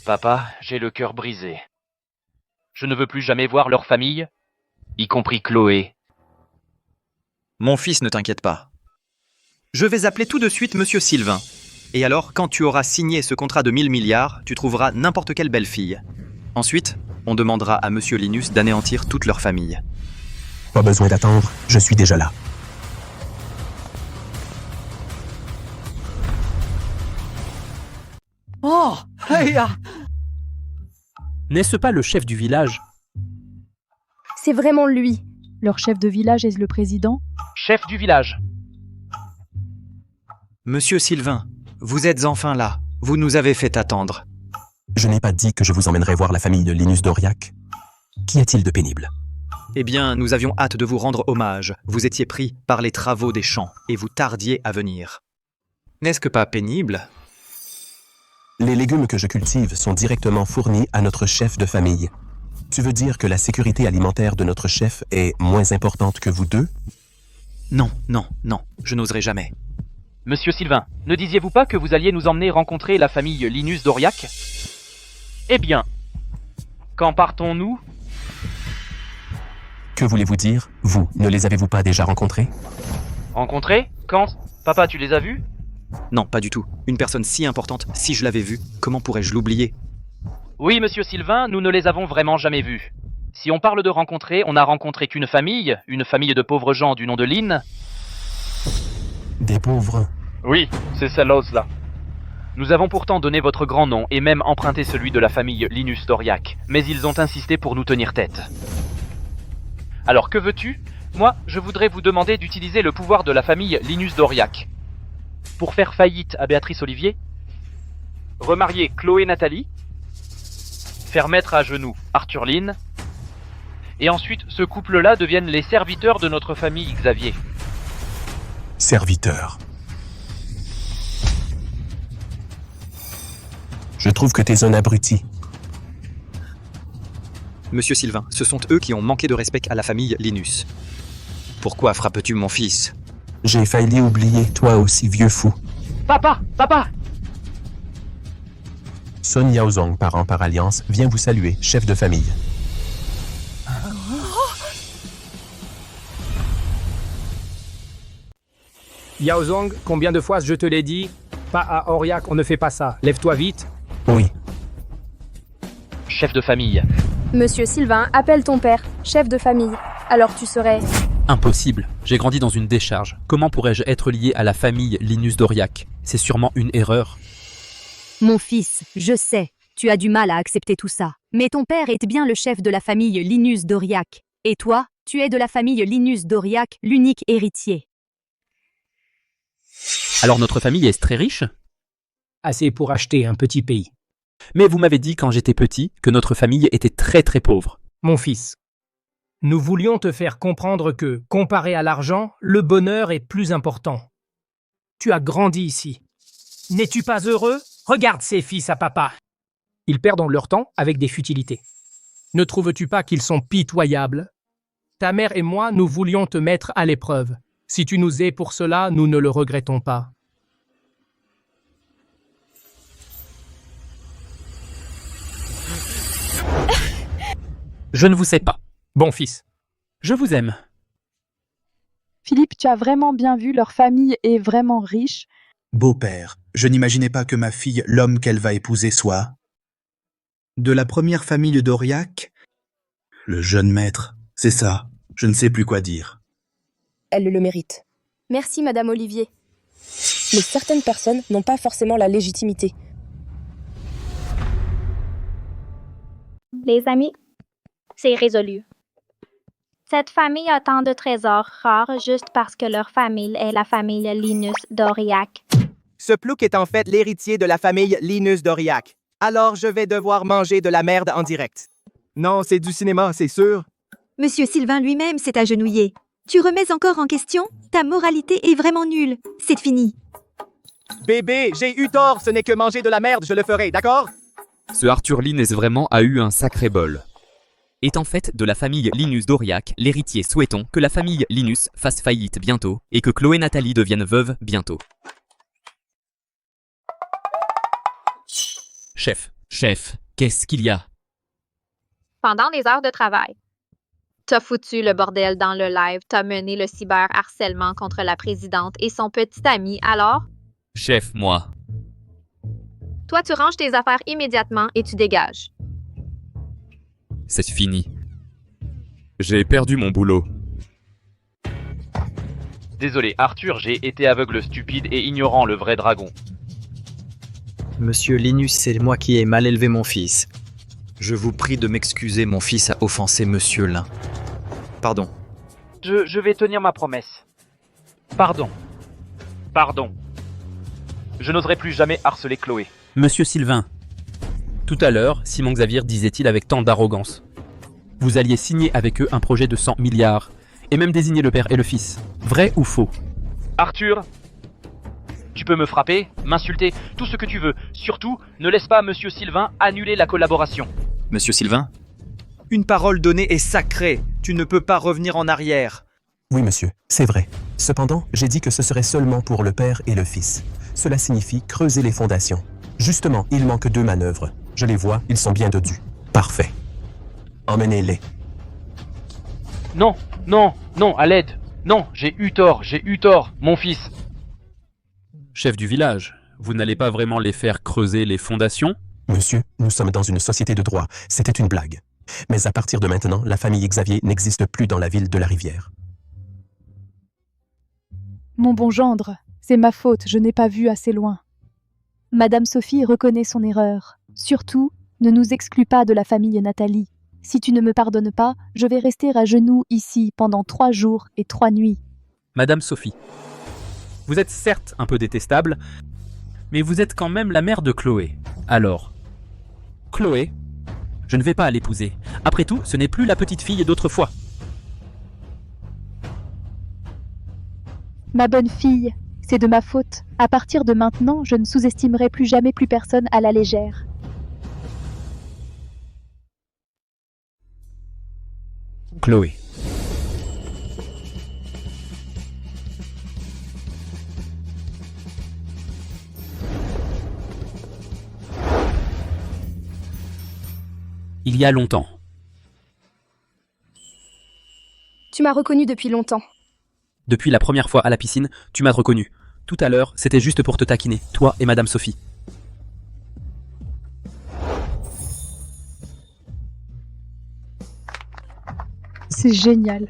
Papa, j'ai le cœur brisé. Je ne veux plus jamais voir leur famille, y compris Chloé. Mon fils, ne t'inquiète pas. Je vais appeler tout de suite Monsieur Sylvain. Et alors, quand tu auras signé ce contrat de 1000 milliards, tu trouveras n'importe quelle belle fille. Ensuite, on demandera à Monsieur Linus d'anéantir toute leur famille. Pas besoin d'attendre, je suis déjà là. Oh, hey, ah. N'est-ce pas le chef du village? C'est vraiment lui. Leur chef de village est le président? Chef du village. Monsieur Sylvain, vous êtes enfin là. Vous nous avez fait attendre. Je n'ai pas dit que je vous emmènerais voir la famille de Linus d'Aurillac. Qu'y a-t-il de pénible? Eh bien, nous avions hâte de vous rendre hommage. Vous étiez pris par les travaux des champs et vous tardiez à venir. N'est-ce que pas pénible? Les légumes que je cultive sont directement fournis à notre chef de famille. Tu veux dire que la sécurité alimentaire de notre chef est moins importante que vous deux? Non, non, non, je n'oserais jamais. Monsieur Sylvain, ne disiez-vous pas que vous alliez nous emmener rencontrer la famille Linus d'Aurillac? Eh bien, quand partons-nous? Que voulez-vous dire? Vous, ne les avez-vous pas déjà rencontrés? Rencontrés? Quand? Papa, tu les as vus? Non, pas du tout. Une personne si importante, si je l'avais vue, comment pourrais-je l'oublier? Oui, monsieur Sylvain, nous ne les avons vraiment jamais vus. Si on parle de rencontrer, on n'a rencontré qu'une famille de pauvres gens du nom de Lynn. Des pauvres? Oui, c'est celle-là. Nous avons pourtant donné votre grand nom et même emprunté celui de la famille Linus d'Aurillac, mais ils ont insisté pour nous tenir tête. Alors que veux-tu? Moi, je voudrais vous demander d'utiliser le pouvoir de la famille Linus d'Aurillac pour faire faillite à Béatrice Olivier, remarier Chloé Nathalie, faire mettre à genoux Arthur Lynn, et ensuite ce couple-là devienne les serviteurs de notre famille Xavier. Serviteurs. Je trouve que t'es un abruti. Monsieur Sylvain, ce sont eux qui ont manqué de respect à la famille Linus. Pourquoi frappes-tu mon fils? J'ai failli oublier, toi aussi, vieux fou. Papa! Papa! Sun Yaozong, parent par alliance, vient vous saluer, chef de famille. Yaozong, combien de fois je te l'ai dit? Pas à Aurillac, on ne fait pas ça. Lève-toi vite. Oui. Chef de famille. Monsieur Sylvain, appelle ton père, chef de famille. Alors tu serais Impossible. J'ai grandi dans une décharge. Comment pourrais-je être lié à la famille Linus d'Aurillac? C'est sûrement une erreur. Mon fils, je sais, tu as du mal à accepter tout ça. Mais ton père est bien le chef de la famille Linus d'Aurillac. Et toi, tu es de la famille Linus d'Aurillac, l'unique héritier. Alors notre famille est très riche? Assez pour acheter un petit pays. Mais vous m'avez dit quand j'étais petit que notre famille était très très pauvre. Mon fils, nous voulions te faire comprendre que, comparé à l'argent, le bonheur est plus important. Tu as grandi ici. N'es-tu pas heureux? Regarde ces fils à papa. Ils perdent leur temps avec des futilités. Ne trouves-tu pas qu'ils sont pitoyables? Ta mère et moi, nous voulions te mettre à l'épreuve. Si tu nous hais pour cela, nous ne le regrettons pas. Je ne vous sais pas. Bon fils. Je vous aime. Philippe, tu as vraiment bien vu, leur famille est vraiment riche. Beau-père, je n'imaginais pas que ma fille, l'homme qu'elle va épouser, soit de la première famille d'Aurillac. Le jeune maître, c'est ça, je ne sais plus quoi dire. Elle le mérite. Merci, Madame Olivier. Mais certaines personnes n'ont pas forcément la légitimité. Les amis, c'est résolu. Cette famille a tant de trésors rares juste parce que leur famille est la famille Linus d'Aurillac. Ce plouc est en fait l'héritier de la famille Linus d'Aurillac. Alors je vais devoir manger de la merde en direct. Non, c'est du cinéma, c'est sûr. Monsieur Sylvain lui-même s'est agenouillé. Tu remets encore en question? Ta moralité est vraiment nulle. C'est fini. Bébé, j'ai eu tort, ce n'est que manger de la merde, je le ferai, d'accord? Ce Arthur Linus vraiment a eu un sacré bol. Est en fait de la famille Linus d'Aurillac, l'héritier souhaitons que la famille Linus fasse faillite bientôt et que Chloé Nathalie devienne veuve bientôt. Chef, qu'est-ce qu'il y a? Pendant les heures de travail, t'as foutu le bordel dans le live, t'as mené le cyberharcèlement contre la présidente et son petit ami, alors? Chef, moi. Toi, tu ranges tes affaires immédiatement et tu dégages. C'est fini. J'ai perdu mon boulot. Désolé, Arthur, j'ai été aveugle, stupide et ignorant le vrai dragon. Monsieur Linus, c'est moi qui ai mal élevé mon fils. Je vous prie de m'excuser, mon fils a offensé Monsieur Lin. Pardon. Je vais tenir ma promesse. Pardon. Je n'oserai plus jamais harceler Chloé. Monsieur Sylvain, tout à l'heure, Simon Xavier disait-il avec tant d'arrogance. Vous alliez signer avec eux un projet de 100 milliards, et même désigner le père et le fils. Vrai ou faux? Arthur, tu peux me frapper, m'insulter, tout ce que tu veux. Surtout, ne laisse pas Monsieur Sylvain annuler la collaboration. Monsieur Sylvain? Une parole donnée est sacrée. Tu ne peux pas revenir en arrière. Oui, monsieur, c'est vrai. Cependant, j'ai dit que ce serait seulement pour le père et le fils. Cela signifie creuser les fondations. Justement, il manque 2 manœuvres. Je les vois, ils sont bien dodus. Parfait. Emmenez-les. Non, à l'aide. Non, j'ai eu tort, mon fils. Chef du village, vous n'allez pas vraiment les faire creuser les fondations? Monsieur, nous sommes dans une société de droit. C'était une blague. Mais à partir de maintenant, la famille Xavier n'existe plus dans la ville de la Rivière. Mon bon gendre, c'est ma faute, je n'ai pas vu assez loin. Madame Sophie reconnaît son erreur. Surtout, ne nous exclus pas de la famille Nathalie. Si tu ne me pardonnes pas, je vais rester à genoux ici pendant 3 jours et 3 nuits. Madame Sophie, vous êtes certes un peu détestable, mais vous êtes quand même la mère de Chloé. Alors, Chloé, je ne vais pas l'épouser. Après tout, ce n'est plus la petite fille d'autrefois. Ma bonne fille, c'est de ma faute. À partir de maintenant, je ne sous-estimerai plus jamais plus personne à la légère. Chloé. Il y a longtemps. Tu m'as reconnu depuis longtemps. Depuis la première fois à la piscine, tu m'as reconnu. Tout à l'heure, c'était juste pour te taquiner, toi et Madame Sophie. C'est génial.